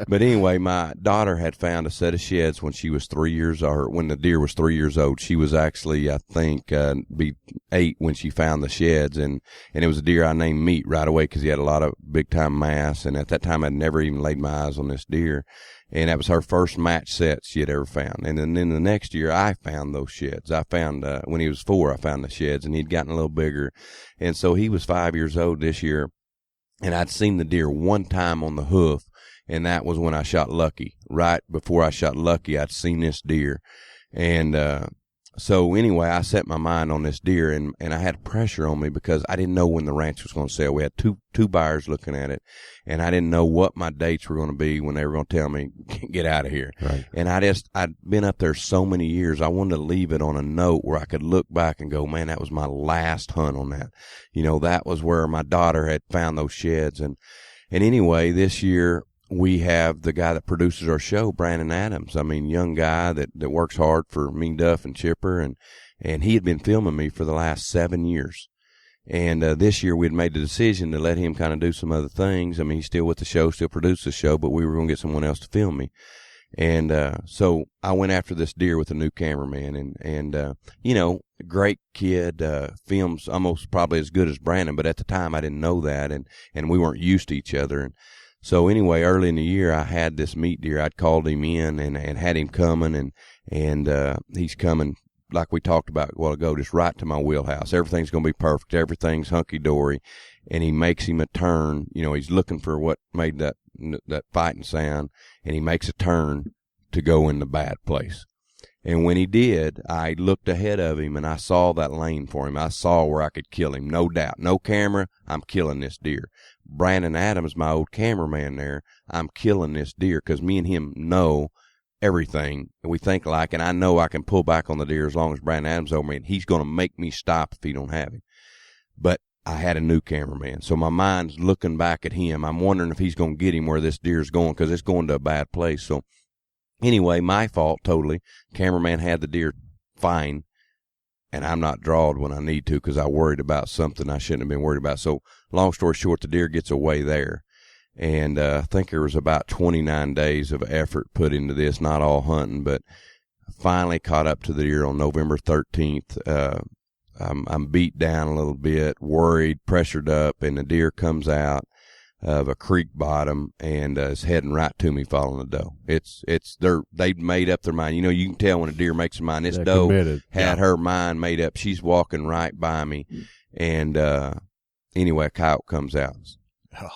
but anyway, my daughter had found a set of sheds when she was 3 years, or when the deer was 3 years old. She was actually, I think, be 8 when she found the sheds, and it was a deer I named Meat right away because he had a lot of big time mass. And at that time, I'd never even laid my eyes on this deer. And that was her first match set she had ever found. And then the next year, I found those sheds. I found, when he was 4, I found the sheds, and he'd gotten a little bigger. And so he was 5 years old this year. And I'd seen the deer one time on the hoof, and that was when I shot Lucky. Right before I shot Lucky, I'd seen this deer. And so anyway, I set my mind on this deer, and I had pressure on me because I didn't know when the ranch was going to sell. We had two buyers looking at it, and I didn't know what my dates were going to be when they were going to tell me, get out of here. Right. And I'd been up there so many years, I wanted to leave it on a note where I could look back and go, man, that was my last hunt on that. That was where my daughter had found those sheds. And anyway, this year, we have the guy that produces our show, Brandon Adams. I mean, young guy that works hard for me, Duff, and Chipper, and he had been filming me for the last 7 years. And this year we had made the decision to let him kind of do some other things. I mean, he's still with the show, still produces the show, but we were going to get someone else to film me. And so I went after this deer with a new cameraman, and great kid, films almost probably as good as Brandon, but at the time I didn't know that, and we weren't used to each other. And so anyway, early in the year, I had this meat deer. I'd called him in and had him coming, and he's coming, like we talked about a while ago, just right to my wheelhouse. Everything's going to be perfect. Everything's hunky-dory. And he makes him a turn. He's looking for what made that fighting sound, and he makes a turn to go in the bad place. And when he did, I looked ahead of him, and I saw that lane for him. I saw where I could kill him, no doubt. No camera, I'm killing this deer. Brandon Adams, my old cameraman there, I'm killing this deer because me and him know everything. We think alike, and I know I can pull back on the deer as long as Brandon Adams over me, and he's going to make me stop if he don't have him. But I had a new cameraman, so my mind's looking back at him. I'm wondering if he's going to get him where this deer's going because it's going to a bad place. So anyway, my fault totally. Cameraman had the deer fine, and I'm not drawed when I need to because I worried about something I shouldn't have been worried about. So long story short, the deer gets away there. And I think there was about 29 days of effort put into this, not all hunting, but finally caught up to the deer on November 13th. I'm beat down a little bit, worried, pressured up, and the deer comes out of a creek bottom and is heading right to me following the doe. They've made up their mind. You can tell when a deer makes a mind. This doe committed. had her mind made up. She's walking right by me. And anyway, a coyote comes out. Oh.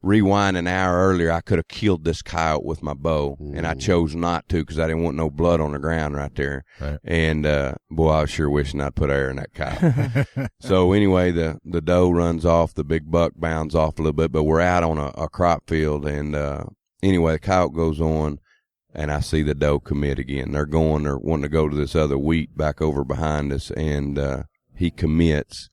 Rewind an hour earlier, I could have killed this coyote with my bow, and I chose not to because I didn't want no blood on the ground right there. Right. And, boy, I was sure wishing I'd put air in that coyote. So anyway, the doe runs off, the big buck bounds off a little bit, but we're out on a crop field. And, anyway, the coyote goes on, and I see the doe commit again. They're wanting to go to this other wheat back over behind us, and, he commits.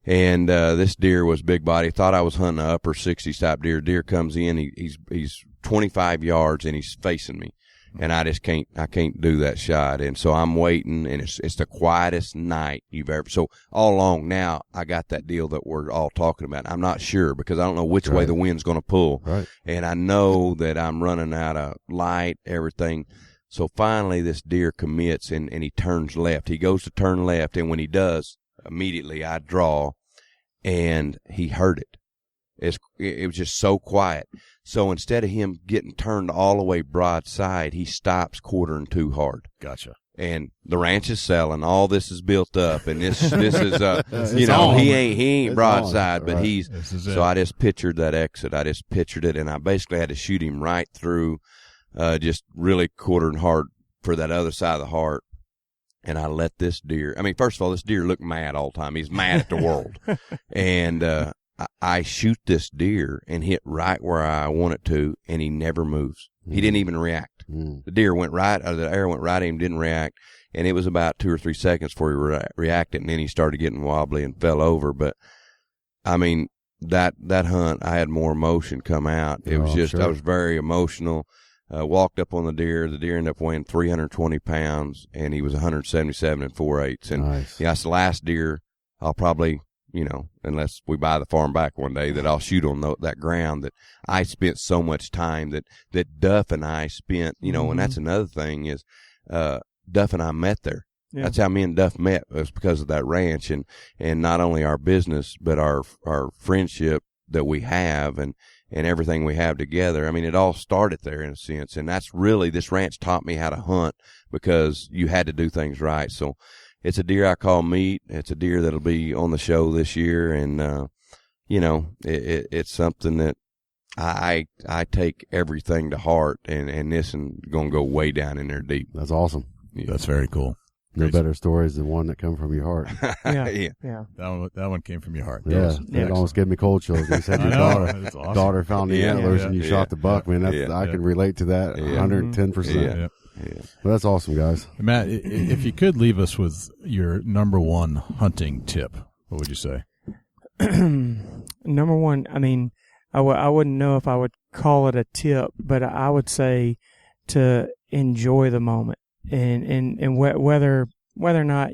And this deer was big body. Thought I was hunting an upper 60 type deer. Deer comes in. He's 25 yards and he's facing me, and I can't do that shot. And so I'm waiting, and it's the quietest night you've ever. So all along now, I got that deal that we're all talking about. I'm not sure because I don't know which way the wind's going to pull, right. And I know that I'm running out of light, everything. So finally, this deer commits and he turns left. He goes to turn left, and when he does, immediately I draw, and he heard it. It was just so quiet. So instead of him getting turned all the way broadside, he stops quartering too hard. Gotcha. And the ranch is selling. All this is built up, and this is he ain't broadside, but right. So I just pictured that exit. I just pictured it, and I basically had to shoot him right through, just really quartering hard for that other side of the heart. And I let this deer, first of all, this deer looked mad all the time. He's mad at the world. And I shoot this deer and hit right where I want it to, and he never moves. He didn't even react. The deer went right, or the arrow went right at him, didn't react. and it was about 2 or 3 seconds before he reacted, and then he started getting wobbly and fell over. But I mean, that hunt, I had more emotion come out. It was just, sure. I was very emotional. Walked up on the deer. The deer ended up weighing 320 pounds, and he was 177 4/8. And nice. That's the last deer I'll probably, unless we buy the farm back one day, that I'll shoot on that ground that I spent so much time that Duff and I spent, and that's another thing is, Duff and I met there. Yeah. That's how me and Duff met, was because of that ranch, and not only our business, but our friendship that we have and everything we have together. I mean, it all started there in a sense, and that's really, this ranch taught me how to hunt because you had to do things right. So it's a deer I call meat. It's a deer that'll be on the show this year, and it's something that I take everything to heart, and this and going to go way down in there deep. That's awesome. Yeah. That's very cool. No better stories than one that come from your heart. Yeah. That one came from your heart. Yeah, it almost gave me cold chills. You said your daughter found the antlers and you shot the buck. Man, I can relate to that 110%. Yeah. Well, that's awesome, guys. Matt, if you could leave us with your number one hunting tip, what would you say? Number one, I mean, I wouldn't know if I would call it a tip, but I would say to enjoy the moment. And whether or not,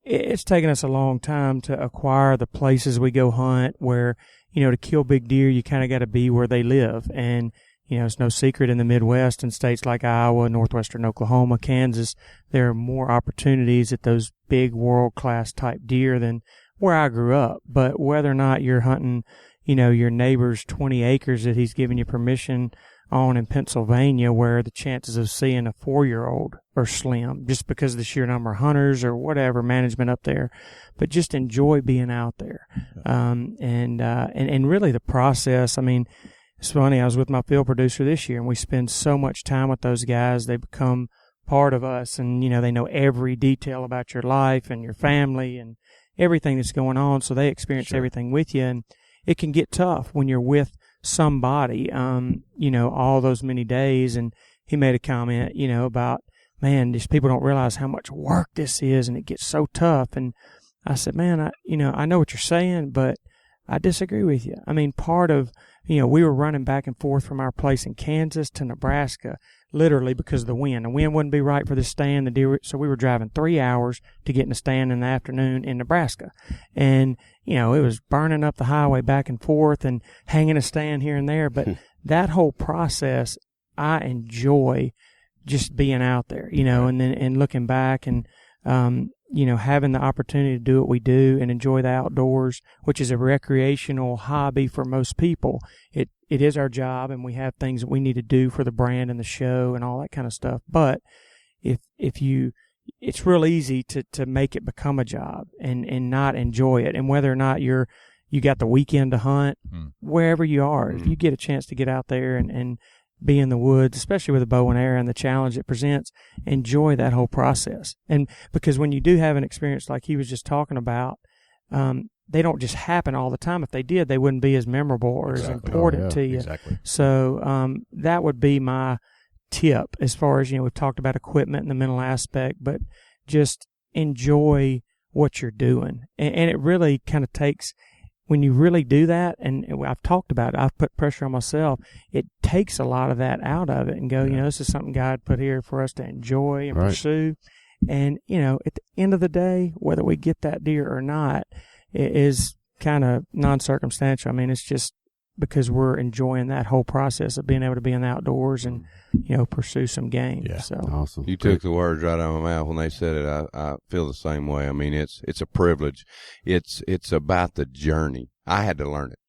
it's taken us a long time to acquire the places we go hunt where, to kill big deer, you kind of got to be where they live. And, it's no secret in the Midwest and states like Iowa, northwestern Oklahoma, Kansas, there are more opportunities at those big world-class type deer than where I grew up. But whether or not you're hunting, your neighbor's 20 acres that he's given you permission on in Pennsylvania, where the chances of seeing a 4-year-old are slim just because of the sheer number of hunters or whatever management up there. But just enjoy being out there. And really the process. I mean, it's funny, I was with my field producer this year, and we spend so much time with those guys. They become part of us, and they know every detail about your life and your family and everything that's going on, so they experience everything with you. And it can get tough when you're with somebody, all those many days. And he made a comment, about, man, these people don't realize how much work this is, and it gets so tough. And I said, man, I know what you're saying, but I disagree with you. I mean, part of, we were running back and forth from our place in Kansas to Nebraska, literally because of the wind. The wind wouldn't be right for the stand. So we were driving 3 hours to get in the stand in the afternoon in Nebraska. And, it was burning up the highway back and forth and hanging a stand here and there. But that whole process, I enjoy just being out there, and looking back and, having the opportunity to do what we do and enjoy the outdoors, which is a recreational hobby for most people. It is our job, and we have things that we need to do for the brand and the show and all that kind of stuff. But it's real easy to make it become a job and not enjoy it. And whether or not you got the weekend to hunt, wherever you are, if you get a chance to get out there and be in the woods, especially with a bow and arrow and the challenge it presents, enjoy that whole process. And because when you do have an experience like he was just talking about, they don't just happen all the time. If they did, they wouldn't be as memorable or as important to you. Exactly. So that would be my tip as far as, we've talked about equipment and the mental aspect, but just enjoy what you're doing. And it really kind of takes, when you really do that, and I've talked about it, I've put pressure on myself, it takes a lot of that out of it and go, this is something God put here for us to enjoy and pursue. And, at the end of the day, whether we get that deer or not, it is kind of non-circumstantial. I mean, it's just because we're enjoying that whole process of being able to be in the outdoors and, pursue some game. Yeah. So awesome. You took the words right out of my mouth when they said it. I feel the same way. I mean, it's a privilege. It's about the journey. I had to learn it.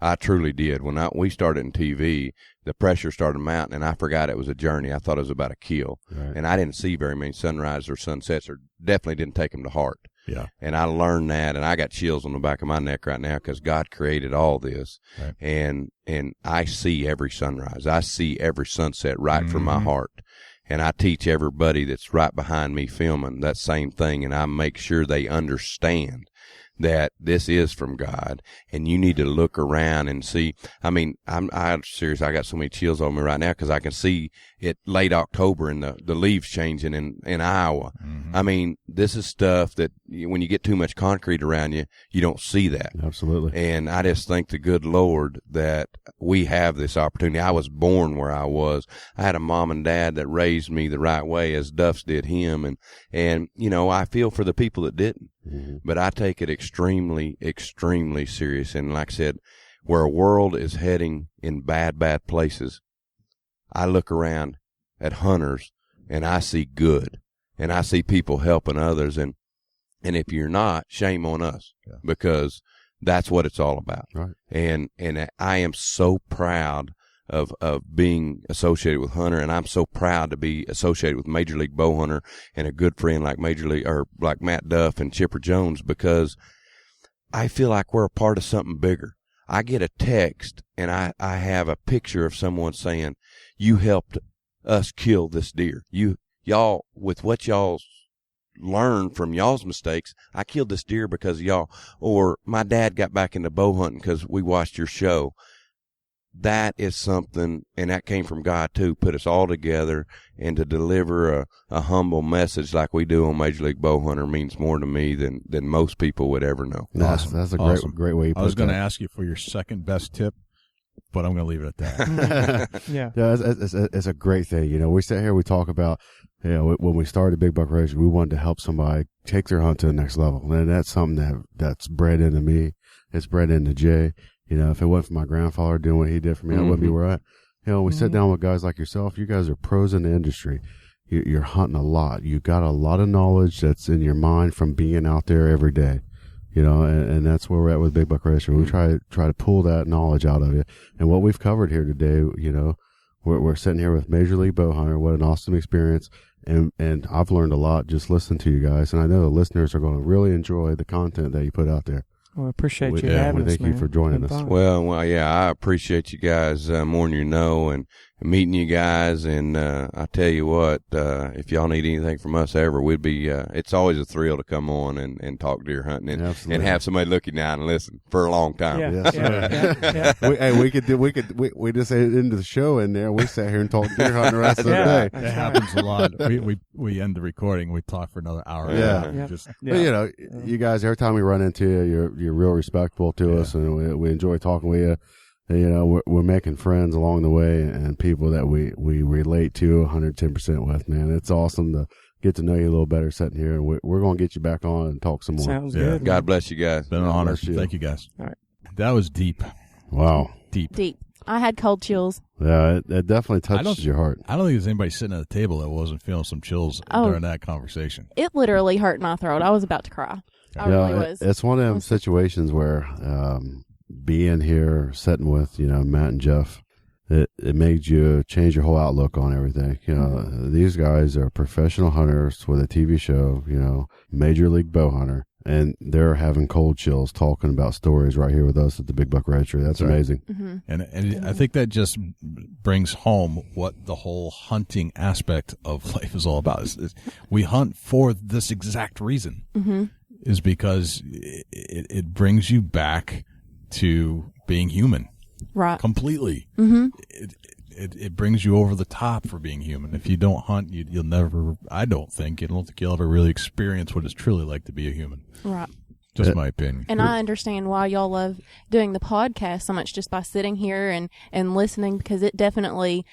I truly did. When we started in TV, the pressure started mounting, and I forgot it was a journey. I thought it was about a kill. Right. And I didn't see very many sunrises or sunsets, or definitely didn't take them to heart. Yeah. And I learned that, and I got chills on the back of my neck right now because God created all this. Right. And I see every sunrise. I see every sunset right from my heart. And I teach everybody that's right behind me filming that same thing, and I make sure they understand that this is from God, and you need to look around and see. I mean, I'm serious. I got so many chills on me right now because I can see it late October and the leaves changing in Iowa. I mean, this is stuff that when you get too much concrete around you, you don't see that. Absolutely. And I just thank the good Lord that we have this opportunity. I was born where I was. I had a mom and dad that raised me the right way, as Duff's did him. And you know, I feel for the people that didn't. But I take it extremely, extremely serious. And like I said, where a world is heading in bad, bad places, I look around at hunters and I see good, and I see people helping others. And if you're not, shame on us, because that's what it's all about. Right. And I am so proud of being associated with Hunter, and I'm so proud to be associated with Major League Bowhunter and a good friend like like Matt Duff and Chipper Jones, because I feel like we're a part of something bigger. I get a text and I have a picture of someone saying, "You helped us kill this deer. Y'all, with what y'all learned from y'all's mistakes, I killed this deer because of y'all." Or my dad got back into bow hunting because we watched your show. That is something, and that came from God too, put us all together, and to deliver a humble message like we do on Major League Bowhunter means more to me than most people would ever know. Awesome. That's a great way you put it. I was going to ask you for your second best tip, but I'm going to leave it at that. Yeah, it's a great thing. You know, we sit here, we talk about, you know, when we started Big Buck Registry, we wanted to help somebody take their hunt to the next level. And that's something that's bred into me. It's bred into Jay. You know, if it wasn't for my grandfather doing what he did for me, I wouldn't be where I, you know, we sit down with guys like yourself. You guys are pros in the industry. You're hunting a lot. You got a lot of knowledge that's in your mind from being out there every day. You know, and that's where we're at with Big Buck Registry. We try to pull that knowledge out of you. And what we've covered here today, you know, we're sitting here with Major League Bowhunter. What an awesome experience. And I've learned a lot just listening to you guys. And I know the listeners are going to really enjoy the content that you put out there. Well, I appreciate you having us, thank you for joining us. Well, yeah, I appreciate you guys more than you know, and meeting you guys. And I tell you what, if y'all need anything from us ever, we'd be. It's always a thrill to come on and talk deer hunting and have somebody look you down and listen for a long time. We just ended the show in there. We sat here and talked deer hunting the rest of the day. It happens a lot. We end the recording. We talk for another hour. But, you know, you guys, every time we run into you, you're real respectful to us, and we enjoy talking with you. And, you know, we're making friends along the way, and people that we relate to 110% with, man. It's awesome to get to know you a little better sitting here, and we're going to get you back on and talk some more. Sounds good. God bless you guys. Been an honor. Thank you guys. All right. That was deep. Wow. Deep. I had cold chills. Yeah, it definitely touches your heart. I don't think there's anybody sitting at the table that wasn't feeling some chills during that conversation. It literally hurt my throat. I was about to cry. I really was. It's one of them situations where being here, sitting with, you know, Matt and Jeff, it made you change your whole outlook on everything. You know, these guys are professional hunters with a TV show, you know, Major League Bowhunter, and they're having cold chills talking about stories right here with us at the Big Buck Registry. That's amazing. Mm-hmm. And I think that just brings home what the whole hunting aspect of life is all about. Is we hunt for this exact reason. Mm-hmm. Is because it brings you back to being human, right? Completely. Mm-hmm. It brings you over the top for being human. If you don't hunt, you'll never. I don't think you'll ever really experience what it's truly like to be a human. Right. Just my opinion. And I understand why y'all love doing the podcast so much, just by sitting here and listening, because it definitely.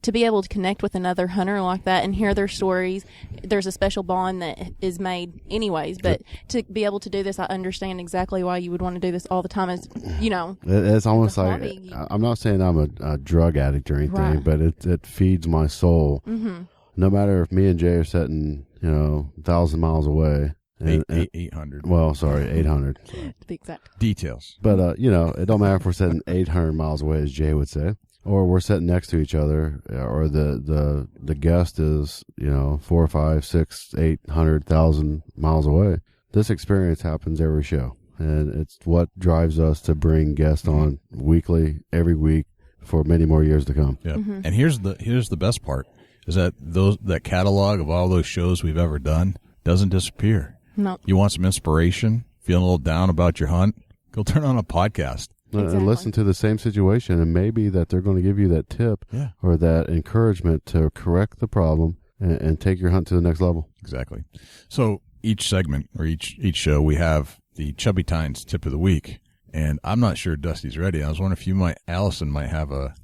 To be able to connect with another hunter like that and hear their stories, there's a special bond that is made anyways. But to be able to do this, I understand exactly why you would want to do this all the time. As you know, it's almost like I'm not saying I'm a drug addict or anything, but it feeds my soul. Mm-hmm. No matter if me and Jay are sitting, you know, 1,000 miles away. 800. Well, sorry, 800. To be exact. Details. But you know, it don't matter if we're sitting 800 miles away, as Jay would say. Or we're sitting next to each other, or the guest is, you know, 4, 5, 6, 800,000 miles away. This experience happens every show, and it's what drives us to bring guests on weekly, every week, for many more years to come. Yeah, and here's the best part is that that catalog of all those shows we've ever done doesn't disappear. No, you want some inspiration? feeling a little down about your hunt, go turn on a podcast. Exactly. And listen to the same situation, and maybe that they're going to give you that tip or that encouragement to correct the problem and take your hunt to the next level. Exactly. So each segment or each show, we have the Chubby Tines tip of the week, and I'm not sure Dusty's ready. I was wondering if Allison might have a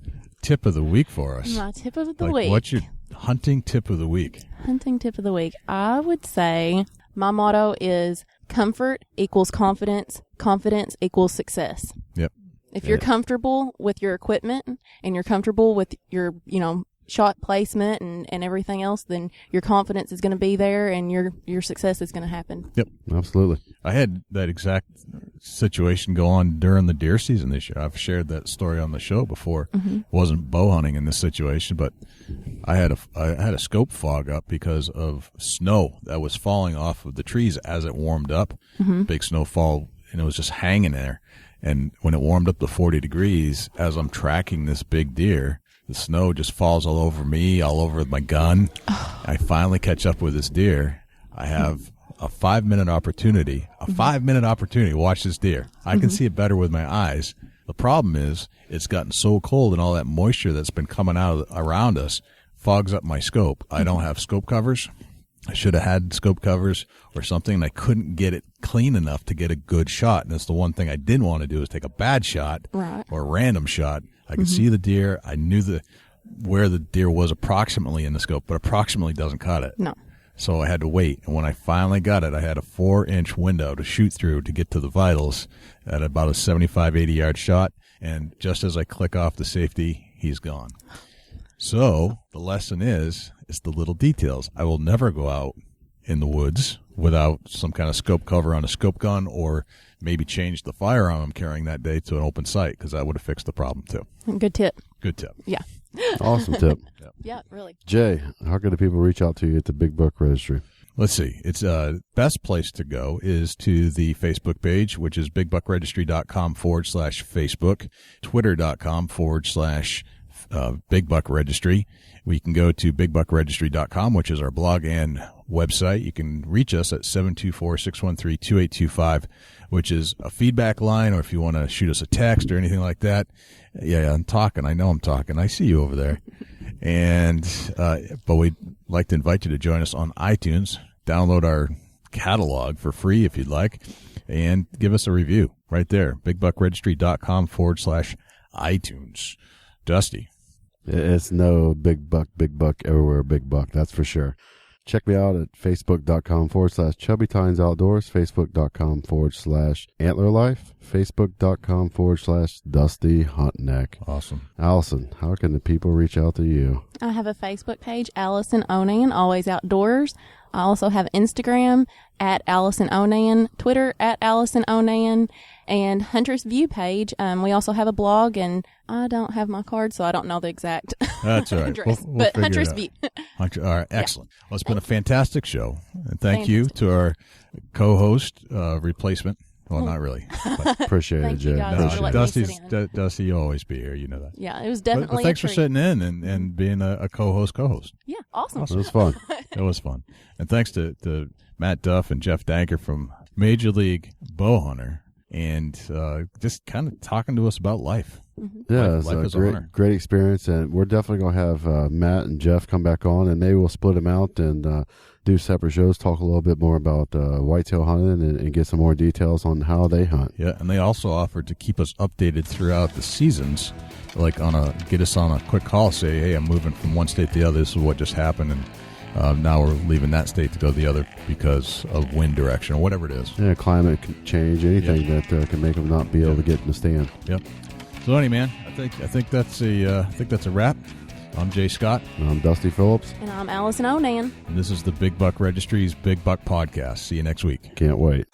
tip of the week for us. My tip of the week. What's your hunting tip of the week? Hunting tip of the week. I would say my motto is comfort equals confidence. Confidence equals success. Yep. If you're comfortable with your equipment and you're comfortable with your, shot placement and everything else, then your confidence is going to be there and your success is going to happen. Yep. Absolutely. I had that exact situation go on during the deer season this year. I've shared that story on the show before. It wasn't bow hunting in this situation, but I had a scope fog up because of snow that was falling off of the trees as it warmed up. Big snowfall, and it was just hanging there. And when it warmed up to 40 degrees, as I'm tracking this big deer, the snow just falls all over me, all over my gun. I finally catch up with this deer. I have a 5-minute opportunity to watch this deer. I can see it better with my eyes. The problem is it's gotten so cold, and all that moisture that's been coming out around us fogs up my scope. I don't have scope covers. I should have had scope covers or something, and I couldn't get it clean enough to get a good shot. And that's the one thing I didn't want to do, is take a bad shot or a random shot. I could see the deer. I knew where the deer was approximately in the scope, but approximately doesn't cut it. No. So I had to wait. And when I finally got it, I had a 4-inch window to shoot through to get to the vitals at about a 75, 80-yard shot. And just as I click off the safety, he's gone. So the lesson is the little details. I will never go out in the woods without some kind of scope cover on a scope gun, or maybe change the firearm I'm carrying that day to an open sight, because that would have fixed the problem too. Good tip. Good tip. Yeah. Awesome tip. Yeah, really. Jay, how can the people reach out to you at the Big Buck Registry? Let's see. It's best place to go is to the Facebook page, which is bigbuckregistry.com/Facebook, twitter.com/Big Buck Registry. We can go to bigbuckregistry.com, which is our blog and website. You can reach us at 724-613-2825, which is a feedback line, or if you want to shoot us a text or anything like that. Yeah, I'm talking. I know I'm talking. I see you over there. And but we'd like to invite you to join us on iTunes. Download our catalog for free if you'd like, and give us a review right there. bigbuckregistry.com/iTunes. Dusty. It's no big buck everywhere, big buck, that's for sure. Check me out at facebook.com/chubbytines outdoors, facebook.com/antlerlife, facebook.com/dusty huntneck. Awesome. Allison, how can the people reach out to you? I have a Facebook page, Allison Onan, Always Outdoors. I also have Instagram at Allison Onan, Twitter at Allison Onan, and Hunter's View page. We also have a blog, and I don't have my card, so I don't know the exact That's all right. address. We'll but figure Hunter's it out. View. All right, excellent. Well, it's been a fantastic show, and thank you to our co-host replacement. Well, not really. Appreciate it, Thank you Jay. guys for letting me sit in. Dusty, you'll always be here. You know that. Yeah, it was definitely But thanks a for treat. sitting in and being a co-host. Yeah, awesome. It was fun. It was fun. And thanks to Matt Duff and Jeff Danker from Major League Bowhunter, and just kind of talking to us about life. Yeah, Life it's as a hunter. great experience, and we're definitely going to have Matt and Jeff come back on, and they will split them out and do separate shows, talk a little bit more about whitetail hunting and get some more details on how they hunt. Yeah, and they also offered to keep us updated throughout the seasons, like get us on a quick call, say, hey, I'm moving from one state to the other, this is what just happened, and now we're leaving that state to go to the other because of wind direction or whatever it is. Yeah, climate change, anything that can make them not be able to get in the stand. Yep. So anyway, man, I think that's a wrap. I'm Jay Scott. And I'm Dusty Phillips. And I'm Allison Onan. And this is the Big Buck Registry's Big Buck Podcast. See you next week. Can't wait.